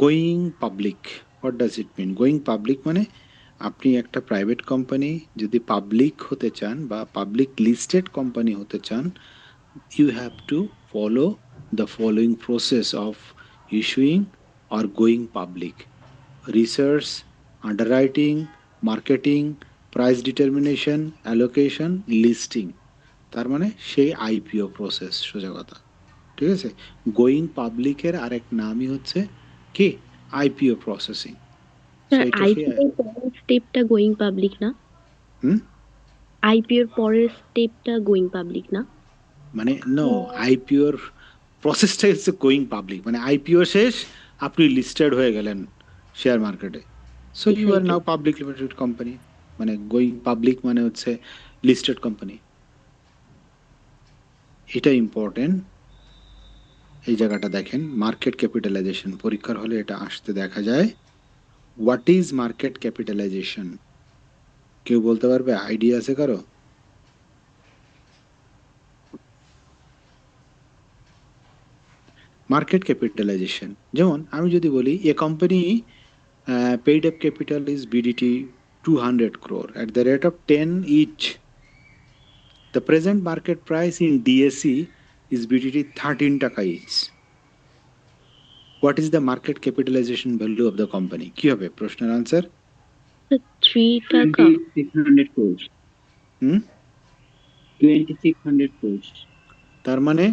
Going public, what does it mean? Going public মানে আপনি একটা প্রাইভেট কোম্পানি যদি পাবলিক হতে চান বা পাবলিক লিস্টেড কোম্পানি হতে চান, you have to follow the following process of issuing or going public: research, underwriting, marketing, price determination, allocation, listing। তার মানে সেই আইপিও প্রসেস, সোজা কথা। ঠিক আছে, গোয়িং পাবলিকের আরেক নামই হচ্ছে কি? IPO processing.
স্যার আইপিও এর পরের স্টেপটা গোয়িং পাবলিক না?
হুম,
আইপিও এর পরের স্টেপটা গোয়িং পাবলিক না?
মানে নো, আইপিওর প্রসেসটাই হচ্ছে গোয়িং পাবলিক। মানে আইপিও শেষ, আপনি লিস্টেড হয়ে গেলেন শেয়ার মার্কেটে, so you are now public limited company. মানে গোয়িং পাবলিক মানে হচ্ছে লিস্টেড কোম্পানি। এটা ইম্পর্টেন্ট। এই জায়গাটা দেখেন, মার্কেট ক্যাপিটালাইজেশন পরীক্ষার হলে এটা আসতে দেখা যায়। What is market capitalisation? কেউ বলতে পারবে? আইডিয়া আছে কারো? মার্কেট ক্যাপিটালাইজেশন, যেমন আমি যদি বলি a company paid up capital is BDT 200 crore at the rate of 10 each. The present market price in DSE is BDT 13 টাকা each. What is the market capitalization value of the company? কি হবে প্রশ্নের answer?
3 টাকা।
2600 crores. 2600 crores.
তার মানে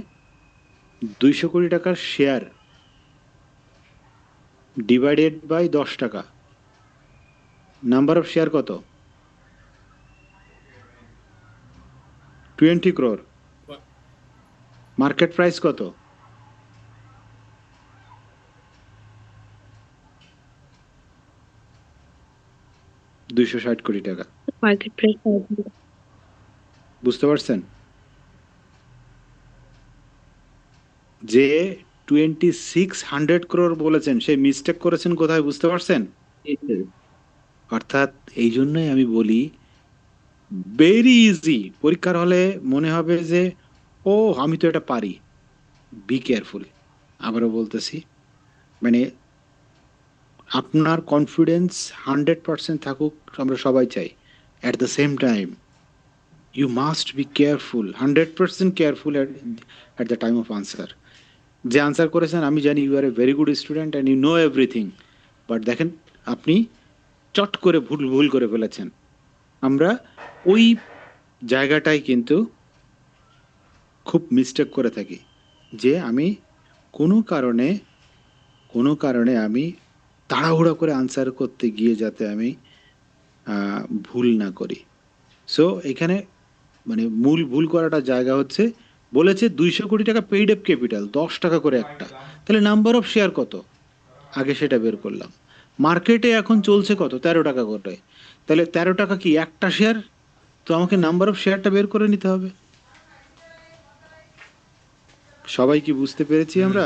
200 কোটি টাকার share divided by 10 টাকা, নাম্বার অফ শেয়ার কত? 20 crore। মার্কেট প্রাইস কত? $260 কোটি টাকা।
মার্কেট প্রাইস
বুঝতে পারছেন? যে 2600 crore বলেছেন সে মিস্টেক করেছেন কোথায়, বুঝতে পারছেন?
Yes, sir.
অর্থাৎ এই জন্যই আমি বলি ভেরি ইজি। পরীক্ষার হলে মনে হবে যে ও আমি তো এটা পারি। Be careful. আবারও বলতেছি, মানে আপনার কনফিডেন্স 100% থাকুক, আমরা সবাই চাই। At the same time you must be careful, 100% careful at the time of answer. যে আনসার করেছেন আমি জানি you are a very good student and you know everything, but দেখেন আপনি চট করে ভুল করে ফেলেছেন। আমরা ওই জায়গাটাই কিন্তু খুব মিস্টেক করে থাকি, যে আমি কোনো কারণে আমি তাড়াহুড়া করে আনসার করতে গিয়ে যাতে আমি ভুল না করি। সো এখানে মানে মূল ভুল করাটা জায়গা হচ্ছে, বলেছে 200 কোটি টাকা পেইড আপ ক্যাপিটাল, 10 টাকা করে একটা, তাহলে নাম্বার অফ শেয়ার কত? আগে সেটা বের করলাম। মার্কেটে এখন চলছে কত? 13 টাকা করে, তাহলে 13 টাকা কি একটা শেয়ার? তো আমাকে নাম্বার অফ শেয়ারটা বের করে নিতে হবে। সবাই কি বুঝতে পেরেছি আমরা?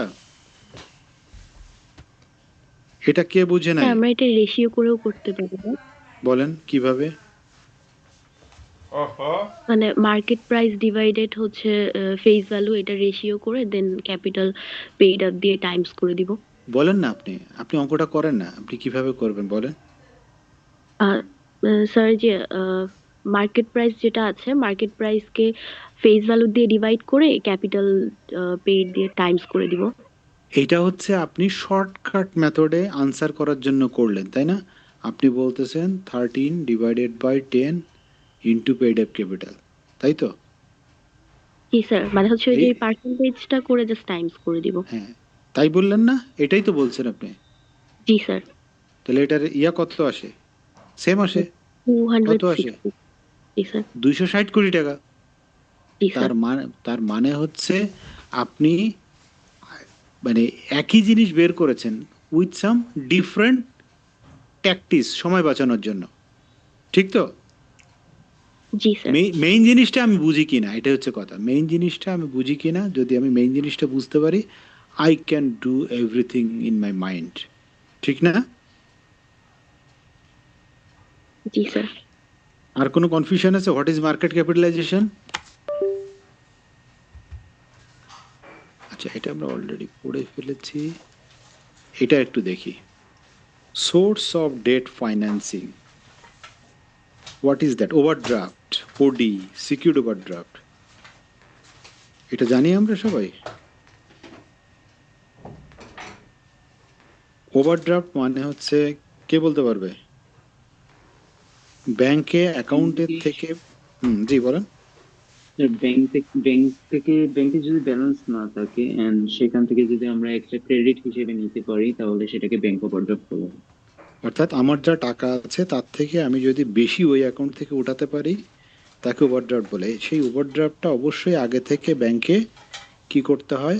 এটা কে বুঝে নাই?
আমরা এটা রেশিও করেও করতে পারি না?
বলেন কিভাবে?
মানে মার্কেট প্রাইস ডিভাইডেড হচ্ছে ফেস ভ্যালু, এটা রেশিও করে দেন ক্যাপিটাল পেইড আপ দিয়ে টাইমস করে দিব।
বলেন না, আপনি অঙ্কটা করেন না, আপনি কিভাবে করবেন বলেন?
স্যার যে মার্কেট প্রাইস যেটা আছে, মার্কেট প্রাইসকে ফেস ভ্যালু দিয়ে ডিভাইড করে ক্যাপিটাল পেইড দিয়ে টাইমস করে দিব।
এটা হচ্ছে আপনি শর্টকাট মেথডে আনসার করার জন্য করলেন, তাই না? আপনি বলতেছেন 13 divided by 10 into paid up capital, তাই তো?
জি স্যার, মানে হচ্ছে ওই যে পার্সেন্টেজটা করে জাস্ট টাইমস করে দিব।
হ্যাঁ, তাই বললেন না? এটাই তো বলছেন আপনি।
জি স্যার।
তাহলে এটার কত আসে? সেম আসে। কত আসে?
260। জি স্যার।
260 কোটি টাকা।
জি স্যার।
তার মানে হচ্ছে আপনি মানে একই জিনিস বের করেছেন উইথ সাম ডিফারেন্ট ট্যাকটিস, সময় বাঁচানোর জন্য, ঠিক তো?
জি স্যার।
মেইন জিনিসটা আমি বুঝি কিনা, এটা হচ্ছে কথা। মেইন জিনিসটা আমি বুঝি কিনা, যদি আমি মেইন জিনিসটা বুঝতে পারি, I can do everything in my mind, ঠিক না?
জি স্যার।
আর কোনো কনফিউশন আছে? What is market capitalization? আচ্ছা, এটা আমরা অলরেডি পড়ে ফেলেছি, এটা একটু দেখি। Source of debt financing, what is that? Overdraft, OD, secured overdraft, এটা জানি আমরা সবাই। ওভারড্রাফট মানে হচ্ছে, কে বলতে পারবে? ব্যাংকে অ্যাকাউন্টের থেকে, জি বলেন।
ব্যাংকে যদি ব্যালেন্স না থাকে এন্ড সেখান থেকে যদি আমরা এক্সট্রা ক্রেডিট হিসেবে নিতে পারি তাহলে সেটাকে ব্যাংক ওভারড্রাফট বলা হয়।
অর্থাৎ আমার যা টাকা আছে তার থেকে আমি যদি বেশি ওই অ্যাকাউন্ট থেকে উঠাতে পারি তাকে ওভারড্রাফট বলে। সেই ওভারড্রাফটটা অবশ্যই আগে থেকে ব্যাংকে কি করতে হয়?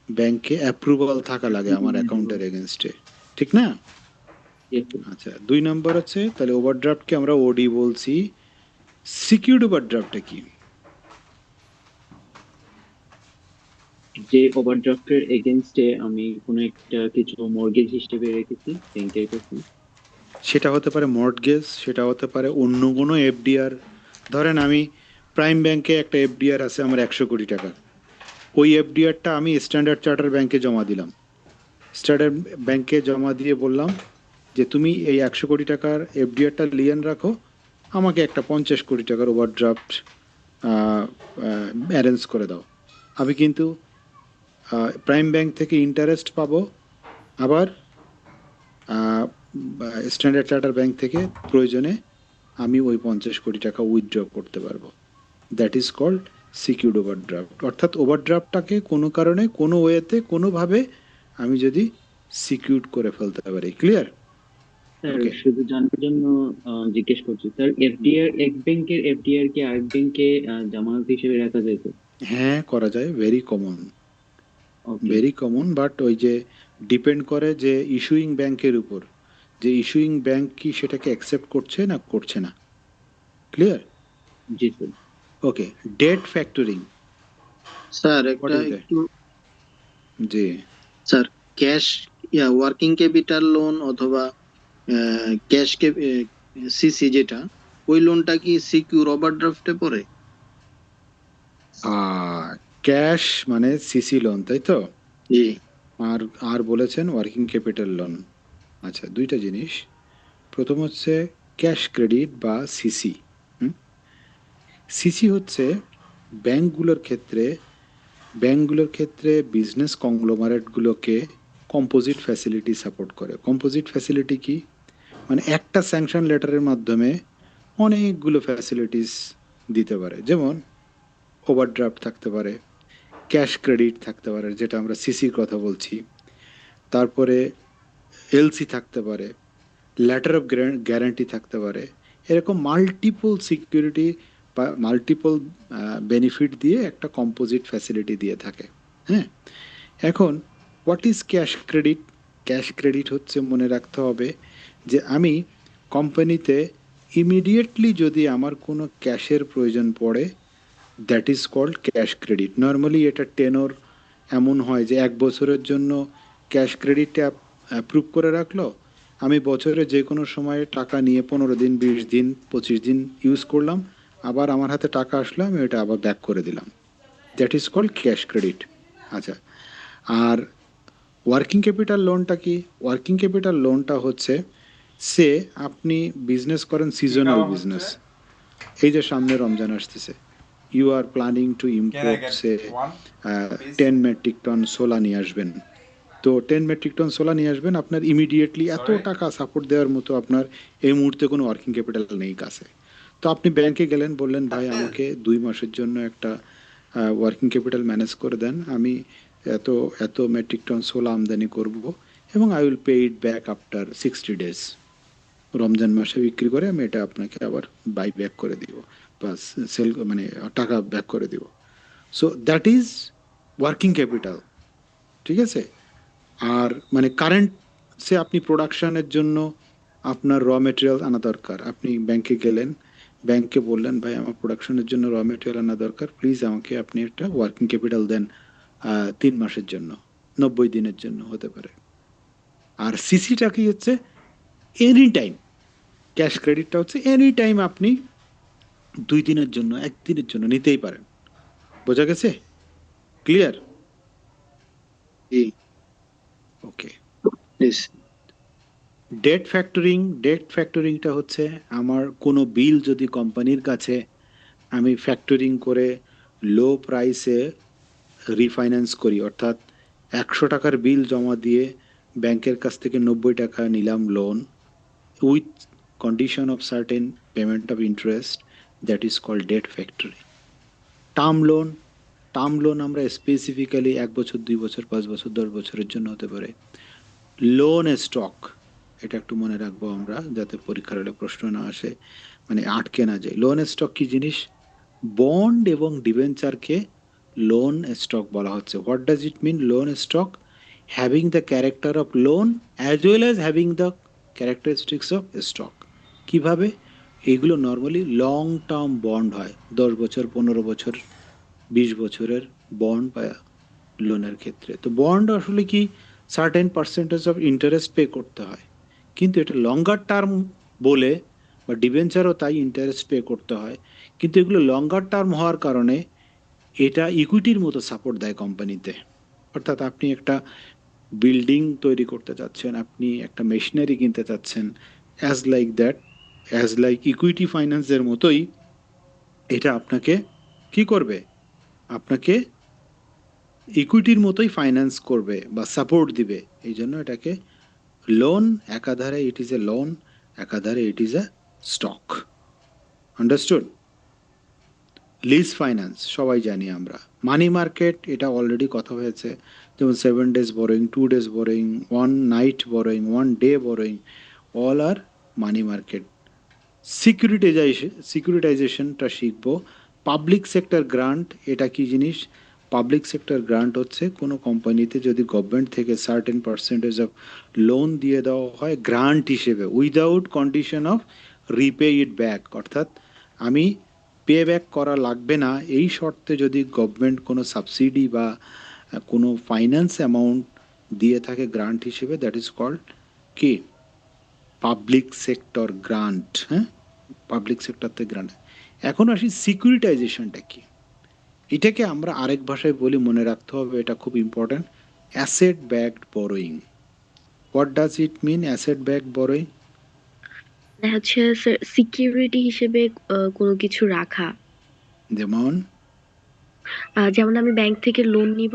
ব্যাংকে অ্যাপ্রুভাল থাকা লাগে আমার অ্যাকাউন্টের এগেনস্টে, ঠিক না? আচ্ছা, 2 নম্বর হচ্ছে, তাহলে ওভারড্রাফটকে আমরা ওডি বলছি। সিকিউরড ওভারড্রাফটটা কি?
যে ওভারড্রাফটের এগেইনস্টে আমি কোনো একটা কিছু মর্গেজ হিসেবে রেখেছি ব্যাংকের কাছে।
সেটা হতে পারে মর্টগেজ, সেটা হতে পারে অন্য কোনো এফডিআর। ধরেন আমি প্রাইম ব্যাংকে একটা এফডিআর আছে আমার 100 কোটি টাকা, ওই এফডিআরটা আমি স্ট্যান্ডার্ড চার্টার ব্যাংকে জমা দিলাম। স্ট্যান্ডার্ড ব্যাংকে জমা দিয়ে বললাম যে তুমি এই 100 কোটি টাকার এফডিআরটা লিয়েন রাখো, আমাকে একটা 50 কোটি টাকার ওভারড্রাফট অ্যারেঞ্জ করে দাও। আমি কিন্তু প্রাইম ব্যাংক থেকে ইন্টারেস্ট পাবো, আবার স্ট্যান্ডার্ড চার্টার ব্যাংক থেকে প্রয়োজনে আমি ওই 50 কোটি টাকা উইথড্র করতে পারবো। That is called secured overdraft. অর্থাৎ ওভারড্রাফটটাকে কোনো কারণে, কোনো ওয়েতে, কোনোভাবে আমি যদি সিকিউরড করে ফেলতে পারি। ক্লিয়ার?
Sir
Okay.
শুধু জানার জন্য জিজ্ঞেস করছি স্যার, এফডিআর এক ব্যাংকের এফডিআর কি আরেক ব্যাংকে জামানত হিসেবে রাখা যায় তো?
হ্যাঁ, করা যায়, very common,
Okay.
Very common. But ওই যে ডিপেন্ড করে যে ইস্যুইং ব্যাংকের উপর, যে ইস্যুইং ব্যাংক কি সেটাকে অ্যাকসেপ্ট করছে না করছে না। ক্লিয়ার?
জি sir.
Okay, debt factoring.
Sir
What
একটা
is that?
একটু
জি,
sir, cash working capital loan অথবা ক্যাশ সিসি যেটা, ওই লোনটা কি সিকিউর ওভারড্রাফটে পড়ে?
ক্যাশ মানে সিসি লোন, তাই তো?
জি
আর আর বলেছেন ওয়ার্কিং ক্যাপিটাল লোন। আচ্ছা, দুইটা জিনিস। প্রথম হচ্ছে ক্যাশ ক্রেডিট বা সিসি। সিসি হচ্ছে ব্যাংকগুলোর ক্ষেত্রে বিজনেস কংগ্লোমারেটগুলোকে কম্পোজিট ফ্যাসিলিটি সাপোর্ট করে। কম্পোজিট ফ্যাসিলিটি কি? মানে একটা স্যাংশন লেটারের মাধ্যমে অনেকগুলো ফ্যাসিলিটিস দিতে পারে। যেমন ওভারড্রাফট থাকতে পারে, ক্যাশ ক্রেডিট থাকতে পারে, যেটা আমরা সিসির কথা বলছি, তারপরে এলসি থাকতে পারে, লেটার অফ গ্যারান্টি থাকতে পারে। এরকম মাল্টিপল সিকিউরিটি বা মাল্টিপল বেনিফিট দিয়ে একটা কম্পোজিট ফ্যাসিলিটি দিয়ে থাকে। হ্যাঁ, এখন what is cash credit? Cash credit হচ্ছে, মনে রাখতে হবে যে আমি কোম্পানিতে ইমিডিয়েটলি যদি আমার কোনো ক্যাশের প্রয়োজন পড়ে, that is called cash credit. Normally এটা টেনর এমন হয় যে 1 বছরের জন্য ক্যাশ ক্রেডিটটা অ্যাপ্রুভ করে রাখলো, আমি বছরে যে কোনো সময় টাকা নিয়ে 15 দিন, 20 দিন, 25 দিন ইউজ করলাম, আবার আমার হাতে টাকা আসলো, আমি এটা আবার ব্যাক করে দিলাম। That is called cash credit. আচ্ছা, আর ওয়ার্কিং ক্যাপিটাল লোনটা কি? ওয়ার্কিং ক্যাপিটাল লোনটা হচ্ছে, সে আপনি বিজনেস করেন, সিজনাল বিজনেস, এই যে সামনে রমজান আসতেছে, you are planning to import say 10 metric ton সোলা নিয়ে আসবেন। তো 10 মেট্রিক টন সোলা নিয়ে আসবেন, আপনার ইমিডিয়েটলি এত টাকা সাপোর্ট দেওয়ার মতো আপনার এই মুহূর্তে কোনো ওয়ার্কিং ক্যাপিটাল নেই কাছে। তো আপনি ব্যাংকে গেলেন, বললেন ভাই আমাকে 2 মাসের জন্য একটা ওয়ার্কিং ক্যাপিটাল ম্যানেজ করে দেন, আমি এত এত মেট্রিক টন সোলা আমদানি করব এবং I will pay it back after 60 days. Ramzan মাসে বিক্রি করে আমি এটা আপনাকে আবার বাই ব্যাক করে দিব বা সেল মানে টাকা ব্যাক করে দিব। So that is working capital, ঠিক আছে? আর মানে কারেন্ট, সে আপনি প্রোডাকশনের জন্য আপনার র মেটেরিয়াল আনা দরকার, আপনি ব্যাংকে গেলেন, ব্যাংকে বললেন ভাই আমার প্রোডাকশনের জন্য র মেটেরিয়াল আনা দরকার, প্লিজ আমাকে আপনি একটা ওয়ার্কিং ক্যাপিটাল দেন 3 মাসের জন্য, 90 দিনের জন্য হতে পারে। আর সিসিটা কি হচ্ছে, এনি টাইম ক্যাশ ক্রেডিটটা হচ্ছে এনি টাইম আপনি 2 দিনের জন্য 1 দিনের জন্য নিতেই পারেন। বোঝা গেছে? ক্লিয়ার?
জি
ওকে।
প্লিজ।
ডেট ফ্যাক্টরিংটা হচ্ছে আমার কোনো বিল যদি কোম্পানির কাছে আমি ফ্যাক্টরিং করে লো প্রাইসে রিফাইন্যান্স করি, অর্থাৎ 100 টাকার বিল জমা দিয়ে ব্যাংকের কাছ থেকে 90 টাকা নিলাম loan with condition of certain payment of interest, that is called debt factory. Term loan আমরা স্পেসিফিক্যালি 1 বছর 2 বছর 5 বছর 10 বছরের জন্য হতে পারে। লোন স্টক, এটা একটু মনে রাখবো আমরা যাতে পরীক্ষার হলে প্রশ্ন না আসে, মানে আটকে না যায়। লোন স্টক কি জিনিস? বন্ড এবং ডিবেঞ্চারকে লোন স্টক বলা হচ্ছে। What does it mean loan stock? Having the character of loan as well as having the characteristics of stock. কিভাবে? এগুলো নর্মালি লং টার্ম বন্ড হয়, 10 বছর 15 বছর 20 বছরের বন্ড বা লোনের ক্ষেত্রে। তো বন্ড আসলে কি certain percentage of interest pay করতে হয়, কিন্তু এটা লঙ্গার টার্ম বলে, বা ডিবেঞ্চারও তাই ইন্টারেস্ট পে করতে হয়, কিন্তু এগুলো লঙ্গার টার্ম হওয়ার কারণে এটা ইকুইটির মতো সাপোর্ট দেয় কোম্পানিতে। অর্থাৎ আপনি একটা বিল্ডিং তৈরি করতে চাচ্ছেন, আপনি একটা মেশিনারি কিনতে চাচ্ছেন, as like that, as like equity ফাইন্যান্সের মতোই এটা আপনাকে কি করবে? আপনাকে ইকুইটির মতোই ফাইন্যান্স করবে বা সাপোর্ট দিবে। এই জন্য এটাকে লোন, একাধারে ইট ইজ এ লোন, একাধারে it is a stock. Understood? Lease finance সবাই জানি আমরা। মানি মার্কেট, এটা অলরেডি কথা হয়েছে, যেমন 7 days borrowing, 2 days borrowing, 1 night borrowing, 1 day borrowing, all আর মানি মার্কেট। সিকিউরিটাইজেশনটা শিখবো। পাবলিক সেক্টর গ্রান্ট, এটা কি জিনিস? পাবলিক সেক্টর গ্রান্ট হচ্ছে কোনো কোম্পানিতে যদি গভর্নমেন্ট থেকে সার্টেন পার্সেন্টেজ অফ লোন দিয়ে দেওয়া হয় গ্রান্ট হিসেবে, without condition of repay it back, অর্থাৎ আমি পে ব্যাক করা লাগবে না এই শর্তে যদি গভর্নমেন্ট কোনো সাবসিডি বা কোনো ফাইন্যান্স অ্যামাউন্ট দিয়ে থাকে গ্রান্ট হিসেবে, দ্যাট ইজ কল্ড কি? Public sector grant. হ্যাঁ, পাবলিক সেক্টর থেকে গ্রান্ট। এখন আসি সিকিউরিটাইজেশনটা কি? এটাকে আমরা আরেক ভাষায় বলি, মনে রাখতে হবে, এটা খুব important, asset backed borrowing. What does it mean asset backed borrowing?
হচ্ছে সিকিউরিটি হিসেবে কোনো কিছু রাখা।
যেমন
যেমন আমি ব্যাংক থেকে লোন নিব,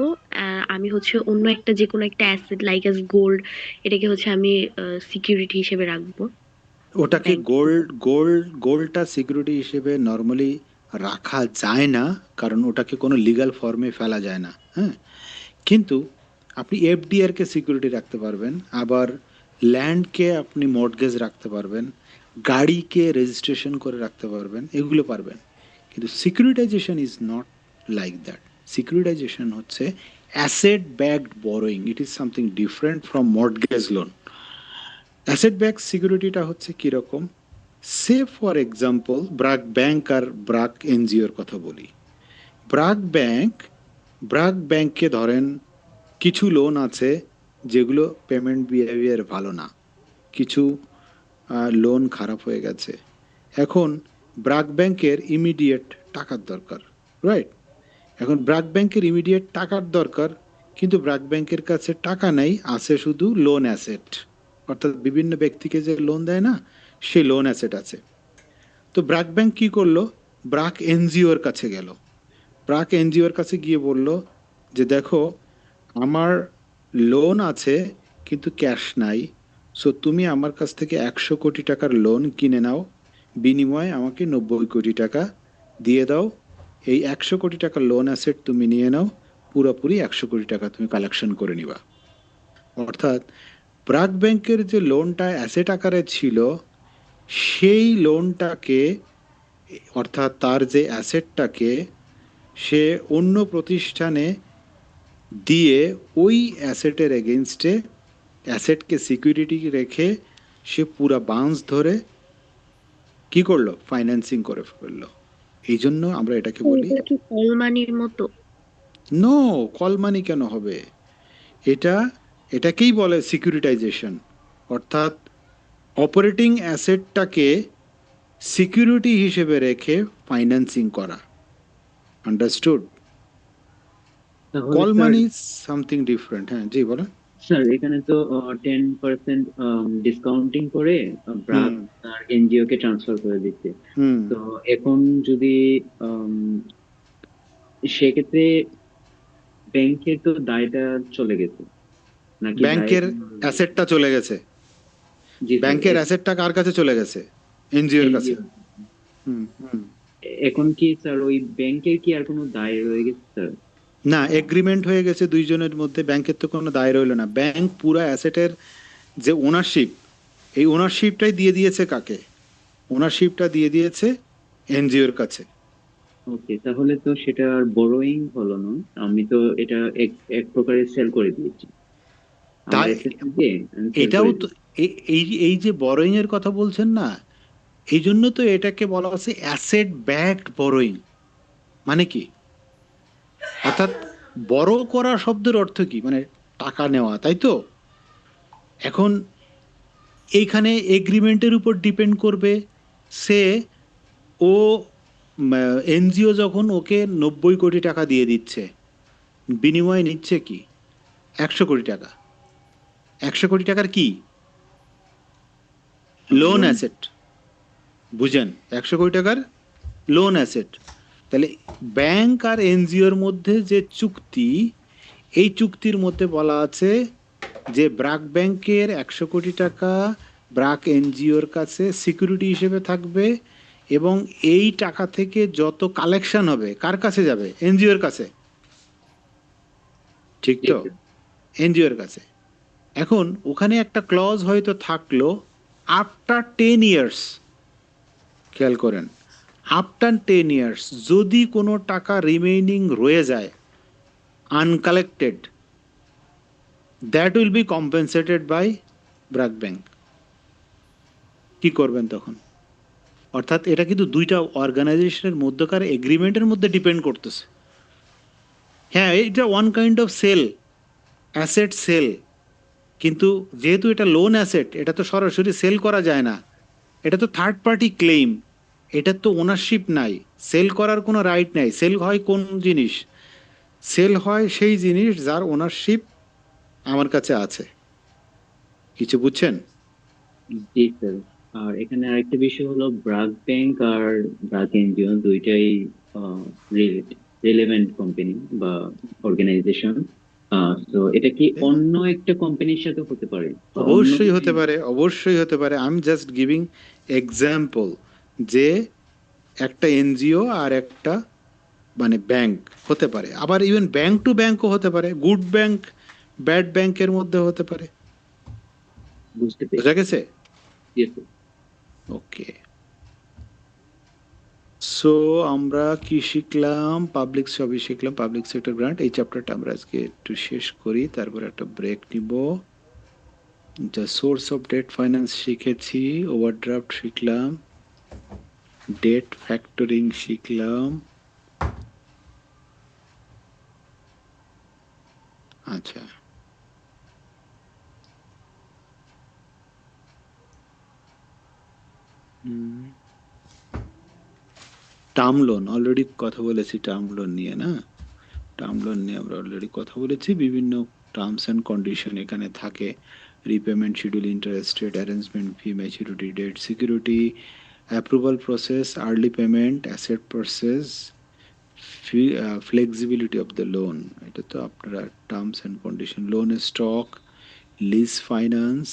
আমি হচ্ছে অন্য একটা যে কোনো একটা অ্যাসেট লাইক অ্যাজ গোল্ড, এটাকে হচ্ছে আমি সিকিউরিটি হিসেবে রাখবো
ওটাকে
ব্যাংক।
গোল্ডটা সিকিউরিটি হিসেবে নর্মালি রাখা যায় না, কারণ ওটাকে কোনো লিগ্যাল ফর্মে ফেলা যায় না। হ্যাঁ, কিন্তু আপনি এফডিআরকে সিকিউরিটি রাখতে পারবেন, আবার ল্যান্ডকে আপনি মর্টগেজ রাখতে পারবেন, গাড়িকে রেজিস্ট্রেশন করে রাখতে পারবেন, এগুলো পারবেন। কিন্তু securitization is not like that. Securitization হচ্ছে asset backed borrowing, it is something different from mortgage loan. Asset back সিকিউরিটিটা হচ্ছে কীরকম? Say for example BRAC bank আর ব্রাক এনজিওর কথা বলি। ব্রাক ব্যাংকে ধরেন কিছু লোন আছে যেগুলো পেমেন্ট বিহেভিয়ার ভালো না, কিছু লোন খারাপ হয়ে গেছে। এখন ব্রাক ব্যাংকের ইমিডিয়েট টাকার দরকার, রাইট? এখন ব্রাক ব্যাংকের ইমিডিয়েট টাকার দরকার, কিন্তু ব্রাক ব্যাংকের কাছে টাকা নেই, আছে শুধু লোন অ্যাসেট, অর্থাৎ বিভিন্ন ব্যক্তিকে যে লোন দেয় না, সেই লোন অ্যাসেট আছে। তো ব্রাক ব্যাংক কি করলো? ব্রাক এনজিওর কাছে গেল। ব্রাক এনজিওর কাছে গিয়ে বলল যে দেখো, আমার লোন আছে কিন্তু ক্যাশ নাই, সো তুমি আমার কাছ থেকে 100 কোটি টাকার লোন কিনে নাও, বিনিময়ে আমাকে 90 কোটি টাকা দিয়ে দাও। এই 100 কোটি টাকার লোন অ্যাসেট তুমি নিয়ে নাও, পুরোপুরি 100 কোটি টাকা তুমি কালেকশন করে নিবা। অর্থাৎ ব্রাক ব্যাংকের যে লোনটা অ্যাসেট আকারে ছিল, সেই লোনটাকে, অর্থাৎ তার যে অ্যাসেটটাকে সে অন্য প্রতিষ্ঠানে দিয়ে ওই অ্যাসেটের এগেনস্টে, অ্যাসেটকে সিকিউরিটি রেখে সে পুরা বাউন্স ধরে কি করলো? ফাইন্যান্সিং করে ফেললো। এই জন্য আমরা এটাকে বলি,
এটা কি কল মানির মতো?
নো, কল মানি কেন হবে? এটাকেই বলে সিকিউরিটাইজেশন। অর্থাৎ অপারেটিং অ্যাসেটটাকে সিকিউরিটি হিসেবে রেখে ফাইন্যান্সিং করা। আন্ডারস্টুড?
তাহলে
কল
স্যার
মানি সামথিং ডিফারেন্ট। হ্যাঁ জি বলেন।
স্যার এখানে তো 10% ডিসকাউন্টিং করে ব্রাক
হুম
আর এনজিও কে ট্রান্সফার করে দিচ্ছে।
হুম।
তো এখন যদি সেক্ষেত্রে ব্যাংকের তো দায়টা চলে গেছে নাকি দায়
ব্যাংকের
এখনো রয়ে গেছে?
অ্যাসেটটা চলে গেছে।
জি স্যার,
ব্যাংকের অ্যাসেটটা কার কাছে চলে গেছে? এনজিওর কাছে।
NGO
হুম হুম।
এখন কি স্যার ওই ব্যাংকের কি আর কোনো দায় রয়ে গেছে স্যার?
না, এগ্রিমেন্ট হয়ে গেছে দুইজনের মধ্যে, ব্যাংকের তো কোনো দায় রইল না। ব্যাংক পুরো অ্যাসেটের যে ওনারশিপ, এই ওনারশিপটাই দিয়ে দিয়েছে কাকে? ওনারশিপটা দিয়ে দিয়েছে এনজিওর কাছে।
ওকে, তাহলে তো সেটা আর বড়োইং হলো না, আমি তো এটা এক এক প্রকারের সেল করে দিয়েছি আমার
তাই
অ্যাসেট থেকে, আমি সেল
এটাও
করে
তো
দিয়েছি।
এই এই যে বরোইং এর কথা বলছেন না, এই জন্য তো এটাকে বলা হচ্ছে অ্যাসেট ব্যাকড বরোইং। মানে কি? অর্থাৎ বড় করা শব্দের অর্থ কি? মানে টাকা নেওয়া, তাই তো? এখন এইখানে এগ্রিমেন্টের উপর ডিপেন্ড করবে। সে ও এনজিও যখন ওকে 90 কোটি টাকা দিয়ে দিচ্ছে, বিনিময়ে নিচ্ছে কি 100 কোটি টাকা। 100 কোটি টাকার কি? Loan asset. বুঝেন? 100 কোটি টাকার লোন অ্যাসেট। তাহলে ব্যাংক আর এনজিওর মধ্যে যে চুক্তি, এই চুক্তির মধ্যে বলা আছে যে ব্রাক ব্যাংকের 100 কোটি টাকা ব্রাক এনজিওর কাছে সিকিউরিটি হিসেবে থাকবে, এবং এই টাকা থেকে যত কালেকশন হবে কার কাছে যাবে? এনজিওর কাছে। ঠিক তো? এনজিওর কাছে। এখন ওখানে একটা ক্লজ হয়তো থাকলো, আফটার 10 ইয়ার্স, খেয়াল করেন, আফটার 10 ইয়ার্স যদি কোনো টাকা রিমেইনিং রয়ে যায় uncollected, that will be compensated by BRAC bank. কি করবেন তখন? অর্থাৎ এটা কিন্তু দুইটা অর্গানাইজেশনের মধ্যকার এগ্রিমেন্টের মধ্যে ডিপেন্ড করতেছে। হ্যাঁ, এটা one kind of sale, asset sale, কিন্তু যেহেতু এটা লোন অ্যাসেট, এটা তো সরাসরি সেল করা যায় না, এটা তো থার্ড পার্টি ক্লেম, এটার তো ওনারশিপ নাই, সেল করার কোনো রাইট নাই। সেল হয় কোন জিনিস? সেল হয় সেই জিনিস যার ওনারশিপ আমার কাছে আছে। কিছু বুঝছেন?
জি স্যার। আর এখানে আরেকটা বিষয় হলো ব্রাক ব্যাংক আর ব্রাক এনজিও দুইটাই রিলেভেন্ট কোম্পানি বা অর্গানাইজেশন। তো এটা কি অন্য একটা কোম্পানির সাথে হতে পারে? বা অন্য
অবশ্যই
কোনো
হতে পারে, অবশ্যই হতে পারে। I am just giving example যে একটা এনজিও আর একটা মানে ব্যাংক হতে পারে, আবার ইভেন ব্যাংক টু ব্যাংকও হতে পারে, গুড ব্যাংক ব্যাড ব্যাংকের মধ্যে হতে পারে।
বুঝতে
বোঝা
পেরেছি।
গেছে?
Yes, sir.
ওকে, সো আমরা কি শিখলাম? পাবলিক সবই শিখলাম, পাবলিক সেক্টর গ্রান্ট। এই চ্যাপ্টারটা আমরা আজকে একটু শেষ করি, তারপর একটা ব্রেক নিব। যা সোর্স অফ ডেট ফাইন্যান্স শিখেছি, ওভারড্রাফট শিখলাম, ডেট ফ্যাক্টরিং শিখলাম। আচ্ছা, টার্ম লোন অলরেডি কথা বলেছি, টার্ম লোন নিয়ে না, টার্ম লোন নিয়ে আমরা অলরেডি কথা বলেছি। বিভিন্ন টার্মস অ্যান্ড কন্ডিশন এখানে থাকে, repayment schedule, interest rate, arrangement fee, maturity date, security, approval process, early payment, asset purchase, flexibility of the loan. এটা তো আপনারা terms and condition. Loan stock, lease finance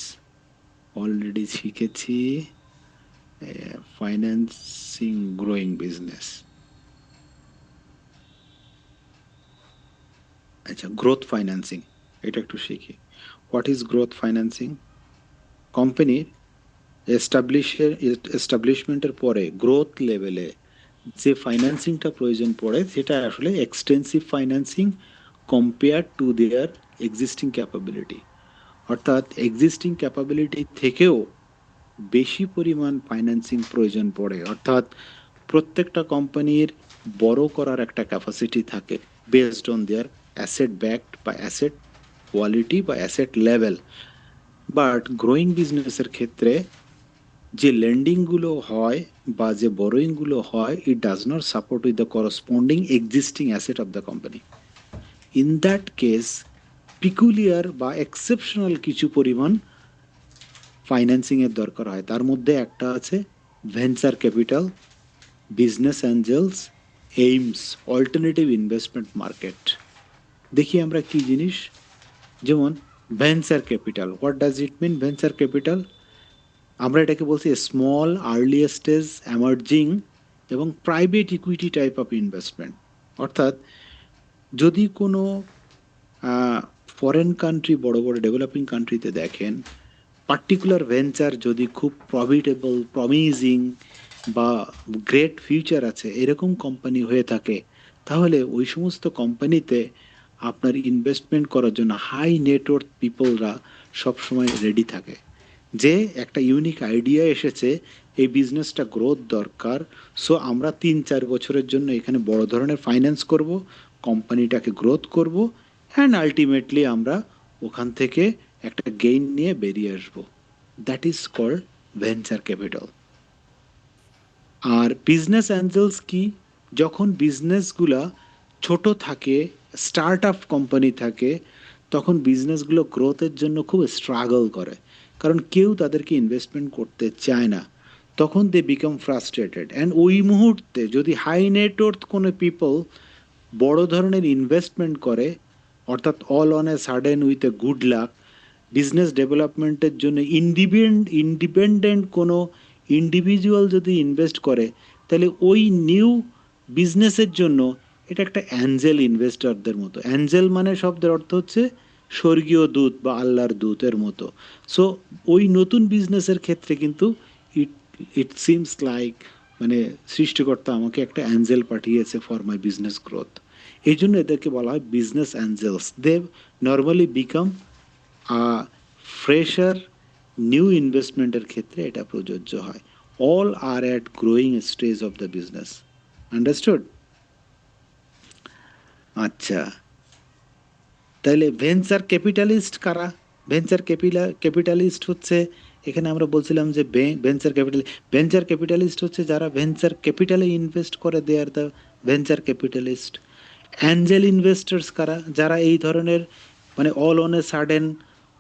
already শিখেছি। Financing growing business. আচ্ছা, growth financing এটা একটু শিখি। What is growth financing? কোম্পানির এস্টাবলিশমেন্টের পরে গ্রোথ লেভেলে যে ফাইন্যান্সিংটা প্রয়োজন পড়ে, সেটা আসলে extensive financing compare to their existing capability. অর্থাৎ এক্সিস্টিং ক্যাপাবিলিটি থেকেও বেশি পরিমাণ ফাইন্যান্সিং প্রয়োজন পড়ে। অর্থাৎ প্রত্যেকটা কোম্পানির বড় করার একটা ক্যাপাসিটি থাকে based on their asset backed বা অ্যাসেট কোয়ালিটি বা অ্যাসেট লেভেল। বাট গ্রোয়িং বিজনেসের ক্ষেত্রে যে লেন্ডিংগুলো হয় বা যে বরোয়িংগুলো হয়, it does not support with the corresponding existing asset of the company. In that case peculiar বা এক্সেপশনাল কিছু পরিমাণ ফাইন্যান্সিং এর দরকার হয়। তার মধ্যে একটা আছে venture capital, business angels, AIMS, alternative investment market. দেখি আমরা কি জিনিস। যেমন venture capital, what does it mean? Venture capital আমরা এটাকে বলছি স্মল, আর্লি স্টেজ, এমার্জিং এবং private equity type of investment. অর্থাৎ যদি কোনো ফরেন কান্ট্রি, বড় বড় ডেভেলপিং কান্ট্রিতে দেখেন পার্টিকুলার ভেঞ্চার যদি খুব প্রফিটেবল, প্রমিজিং বা গ্রেট ফিউচার আছে এরকম কোম্পানি হয়ে থাকে, তাহলে ওই সমস্ত কোম্পানিতে আপনার ইনভেস্টমেন্ট করার জন্য হাই নেটওয়ার্থ পিপলরা সবসময় রেডি থাকে। যে একটা ইউনিক আইডিয়া এসেছে, এই বিজনেসটা গ্রোথ দরকার, সো আমরা ৩-৪ বছরের জন্য এখানে বড় ধরনের ফাইন্যান্স করব, কোম্পানিটাকে গ্রোথ করব, অ্যান্ড আলটিমেটলি আমরা ওখান থেকে একটা গেইন নিয়ে বেরিয়ে আসব। That is called venture capital. আর বিজনেস অ্যাঞ্জেলস কি? যখন বিজনেসগুলা ছোট থাকে, স্টার্ট আপ কোম্পানি থাকে, তখন বিজনেসগুলো গ্রোথের জন্য খুব স্ট্রাগল করে, কারণ কেউ তাদেরকে ইনভেস্টমেন্ট করতে চায় না। তখন দে বিকাম ফ্রাস্ট্রেটেড, অ্যান্ড ওই মুহূর্তে যদি হাই নেটওয়ার্থ কোনো পিপল বড় ধরনের ইনভেস্টমেন্ট করে, অর্থাৎ all on a sudden with a good luck business ডেভেলপমেন্টের জন্য ইন্ডিপেন্ডেন্ট কোনো ইন্ডিভিজুয়াল যদি ইনভেস্ট করে, তাহলে ওই নিউ বিজনেসের জন্য এটা একটা অ্যাঞ্জেল ইনভেস্টরদের মতো। অ্যাঞ্জেল মানে শব্দের অর্থ হচ্ছে স্বর্গীয় দূত বা আল্লাহর দূতের মতো। সো ওই নতুন বিজনেসের ক্ষেত্রে কিন্তু ইট ইট সিমস লাইক মানে সৃষ্টিকর্তা আমাকে একটা অ্যাঞ্জেল পাঠিয়েছে ফর মাই বিজনেস গ্রোথ। এই জন্য এদেরকে বলা হয় business angels. They normally become fresher new ইনভেস্টমেন্টের ক্ষেত্রে এটা প্রযোজ্য হয়। All are at growing stage of the business. Understood? আচ্ছা, তাহলে ভেঞ্চার ক্যাপিটালিস্ট কারা? ভেঞ্চার ক্যাপিটালিস্ট হচ্ছে, এখানে আমরা বলছিলাম যে ভেঞ্চার ক্যাপিটালিস্ট হচ্ছে যারা ভেঞ্চার ক্যাপিটালে ইনভেস্ট করে, they are the venture capitalist. Angel investors কারা? যারা এই ধরনের মানে অল অন এ সাডেন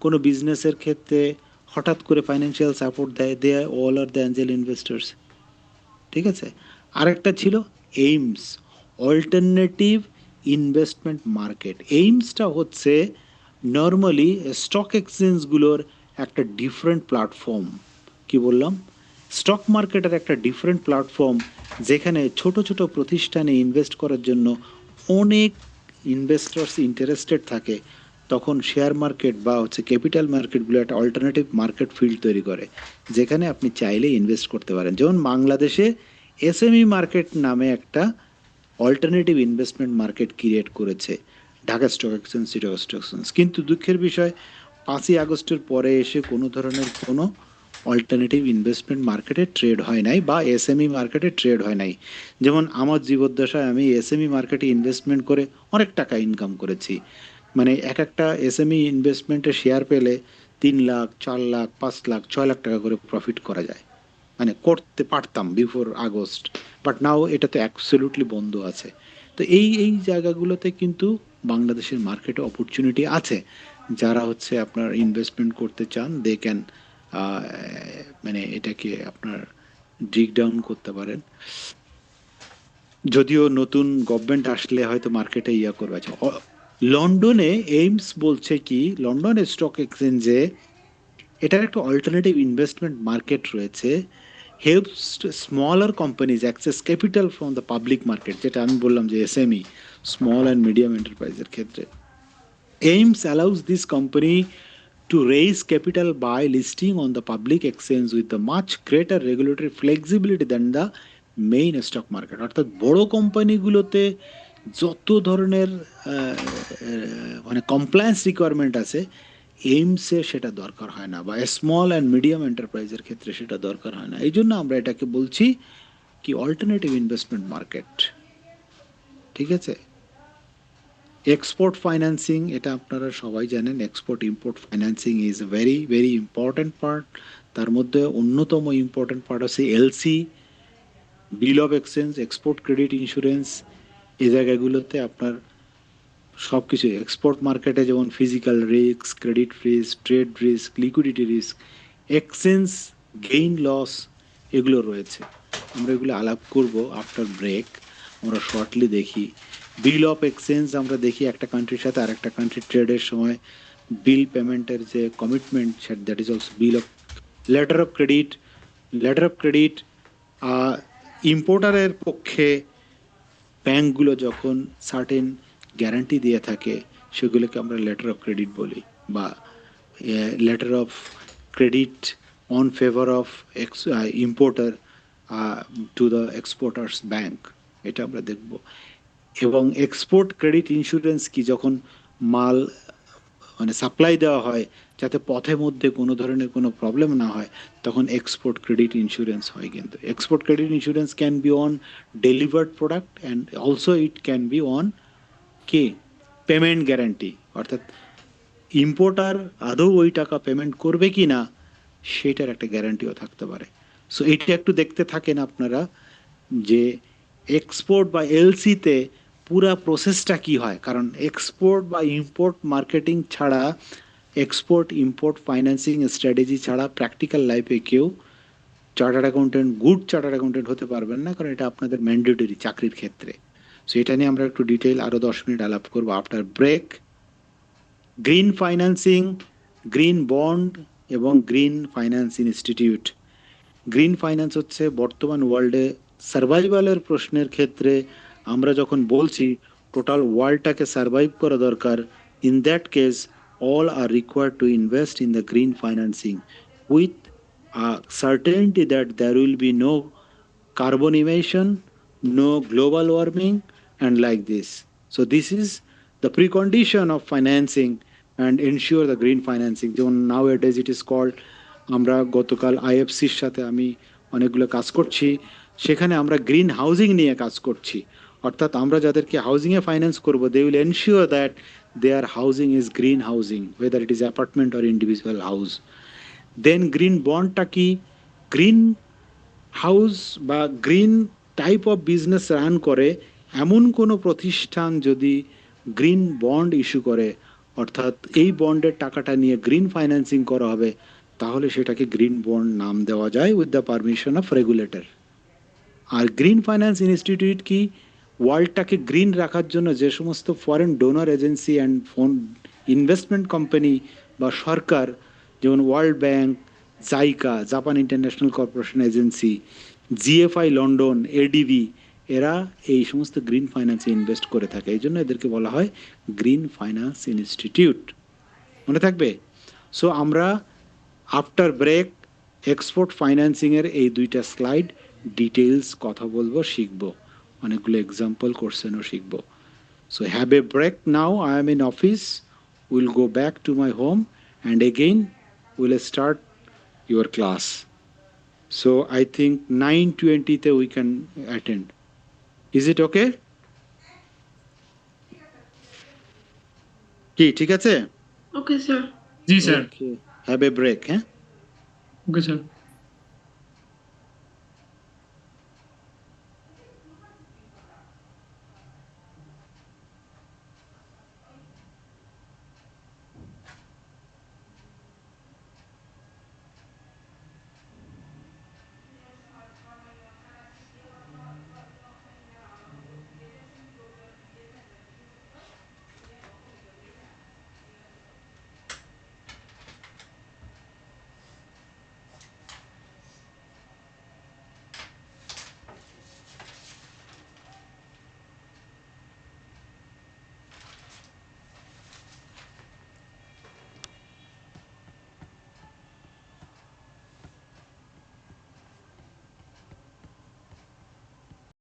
কোনো বিজনেসের ক্ষেত্রে হঠাৎ করে ফাইন্যান্সিয়াল সাপোর্ট দেয়, they all are the angel investors. ঠিক আছে? আরেকটা ছিল এইমস, অল্টারনেটিভ ইনভেস্টমেন্ট মার্কেট। এইমসটা হচ্ছে নর্মালি স্টক এক্সচেঞ্জগুলোর একটা ডিফারেন্ট প্ল্যাটফর্ম। কি বললাম? স্টক মার্কেটের একটা ডিফারেন্ট প্ল্যাটফর্ম, যেখানে ছোট ছোট প্রতিষ্ঠানে ইনভেস্ট করার জন্য অনেক ইনভেস্টার্স ইন্টারেস্টেড থাকে। তখন শেয়ার মার্কেট বা হচ্ছে ক্যাপিটাল মার্কেটগুলো একটা অল্টারনেটিভ মার্কেট ফিল্ড তৈরি করে, যেখানে আপনি চাইলে ইনভেস্ট করতে পারেন। যেমন বাংলাদেশে এসএমই মার্কেট নামে একটা অল্টারনেটিভ ইনভেস্টমেন্ট মার্কেট ক্রিয়েট করেছে Dhaka stock exchange, Chittagong stock exchange. কিন্তু দুঃখের বিষয় 5ই আগস্টের পরে এসে কোনো ধরনের কোনো অল্টারনেটিভ ইনভেস্টমেন্ট মার্কেটে ট্রেড হয় নাই বা এসএমই মার্কেটে ট্রেড হয় নাই। যেমন আমার জীবদ্দশায় আমি এসএমই মার্কেটে ইনভেস্টমেন্ট করে অনেক টাকা ইনকাম করেছি। মানে এক একটা এসএমই ইনভেস্টমেন্টে শেয়ার পেলে 3 লাখ, 4 লাখ, 5 লাখ, 6 লাখ টাকা করে প্রফিট করা যায়, মানে করতে পারতাম বিফোর আগস্ট। বাট নাও এটা তো অ্যাবসলিউটলি বন্ধ আছে। তো এই এই জায়গাগুলোতে কিন্তু বাংলাদেশের মার্কেটে অপরচুনিটি আছে। যারা হচ্ছে আপনার ইনভেস্টমেন্ট করতে চান, দে ক্যান মানে এটাকে আপনার ডিগ ডাউন করতে পারেন। যদিও নতুন গভর্নমেন্ট আসলে হয়তো মার্কেটে ইয়া করবে। আচ্ছা, লন্ডনে এইমস বলছে কি, লন্ডন স্টক এক্সচেঞ্জে এটার একটা অল্টারনেটিভ ইনভেস্টমেন্ট মার্কেট রয়েছে, helps smaller companies access capital from the public market, যেটা আমি বললাম যে এসএমই, স্মল অ্যান্ড মিডিয়াম এন্টারপ্রাইজের ক্ষেত্রে। AIMS allows this company to raise capital by listing on the public exchange with the much greater regulatory flexibility than the main stock market. অর্থাৎ বড় কোম্পানিগুলোতে যত ধরনের মানে কমপ্লায়েন্স রিকোয়ারমেন্ট আছে, এইমসে সেটা দরকার হয় না, বা স্মল অ্যান্ড মিডিয়াম এন্টারপ্রাইজের ক্ষেত্রে সেটা দরকার হয় না। এই জন্য আমরা এটাকে বলছি কি অল্টারনেটিভ ইনভেস্টমেন্ট মার্কেট। ঠিক আছে? এক্সপোর্ট ফাইন্যান্সিং, এটা আপনারা সবাই জানেন। Export import financing is a very very important part. তার মধ্যে অন্যতম ইম্পর্টেন্ট পার্ট হচ্ছে LC, bill of exchange, export credit insurance. এই জায়গাগুলোতে আপনার সব কিছু, এক্সপোর্ট মার্কেটে যেমন physical risk, credit risk, trade risk, liquidity risk, exchange gain loss, এগুলো রয়েছে। আমরা এগুলো আলাপ করব আফটার ব্রেক। আমরা শর্টলি দেখি বিল অফ এক্সচেঞ্জ। আমরা দেখি একটা কান্ট্রির সাথে আরেকটা কান্ট্রির ট্রেডের সময় বিল পেমেন্টের যে commitment, that is also bill of letter of credit. Letter of credit ইম্পোর্টারের পক্ষে ব্যাংকগুলো যখন সার্টেন গ্যারান্টি দিয়ে থাকে সেগুলোকে আমরা লেটার অফ ক্রেডিট বলি, বা letter of credit on favour of importer to the exporter's bank, এটা আমরা দেখব। এবং এক্সপোর্ট ক্রেডিট ইন্স্যুরেন্স কি, যখন মাল মানে সাপ্লাই দেওয়া হয় যাতে পথে মধ্যে কোনো ধরনের কোনো প্রবলেম না হয়, তখন এক্সপোর্ট ক্রেডিট ইন্স্যুরেন্স হয়। কিন্তু export credit insurance can be on delivered product and also it can be on কি পেমেন্ট গ্যারান্টি, অর্থাৎ ইম্পোর্টার আদৌ ওই টাকা পেমেন্ট করবে কি না সেটার একটা গ্যারান্টিও থাকতে পারে। সো এটা একটু দেখতে থাকেন আপনারা যে এক্সপোর্ট বা এলসিতে পুরা প্রসেসটা কি হয়। কারণ এক্সপোর্ট বা ইম্পোর্ট মার্কেটিং ছাড়া, এক্সপোর্ট ইম্পোর্ট ফাইন্যান্সিং স্ট্র্যাটেজি ছাড়া প্র্যাকটিক্যাল লাইফে কেউ chartered accountant, good chartered accountant হতে পারবেন না, কারণ এটা আপনাদের ম্যান্ডেটরি চাকরির ক্ষেত্রে। সো এটা নিয়ে আমরা একটু ডিটেইল আরো 10 মিনিট আলাপ করবো after break. Green financing, green bond এবং green finance institute. Green finance হচ্ছে বর্তমান ওয়ার্ল্ডে সার্ভাইভালের প্রশ্নের ক্ষেত্রে আমরা যখন বলছি টোটাল ওয়ার্ল্ডটাকে সার্ভাইভ করা দরকার, in that case all are required to invest in the green financing with a certainty that there will be no carbon emission, no global warming, and like this. So this is the precondition of financing and ensure the green financing. যেমন nowadays it is called, আমরা গতকাল আইএফসির সাথে আমি অনেকগুলো কাজ করছি, সেখানে আমরা গ্রিন হাউজিং নিয়ে কাজ করছি। অর্থাৎ আমরা যাদেরকে হাউজিংয়ে ফাইন্যান্স করব, they will ensure that their housing is green housing, whether it is apartment or individual house. Then green বন্ডটা কি, গ্রিন হাউস বা green type of business run করে এমন কোনো প্রতিষ্ঠান যদি গ্রিন বন্ড ইস্যু করে, অর্থাৎ এই বন্ডের টাকাটা নিয়ে গ্রিন ফাইন্যান্সিং করা হবে, তাহলে সেটাকে গ্রিন বন্ড নাম দেওয়া যায় with the permission of regulator. আর গ্রিন ফাইন্যান্স ইনস্টিটিউট কি, ওয়ার্ল্ডটাকে গ্রিন রাখার জন্য যে সমস্ত foreign donor agency and investment company বা সরকার, যেমন world bank, JICA, Japan international corporation agency, GFI London, ADB, এরা এই সমস্ত গ্রিন ফাইন্যান্সে ইনভেস্ট করে থাকে। এই জন্য এদেরকে বলা হয় গ্রিন ফাইন্যান্স ইনস্টিটিউট, মনে থাকবে। সো আমরা আফটার ব্রেক এক্সপোর্ট ফাইন্যান্সিংয়ের এই দুইটা স্লাইড ডিটেইলস কথা বলবো, শিখবো, অনেকগুলো এক্সাম্পল কোশ্চেনও শিখবো। So have a break now, I am in office, will go back to my home and again will start your class. So I think 9:20 we can attend. Is it okay? কি ঠিক আছে?
Okay, sir.
G sir.
Okay. Have a break, হ্যাঁ?
Okay sir.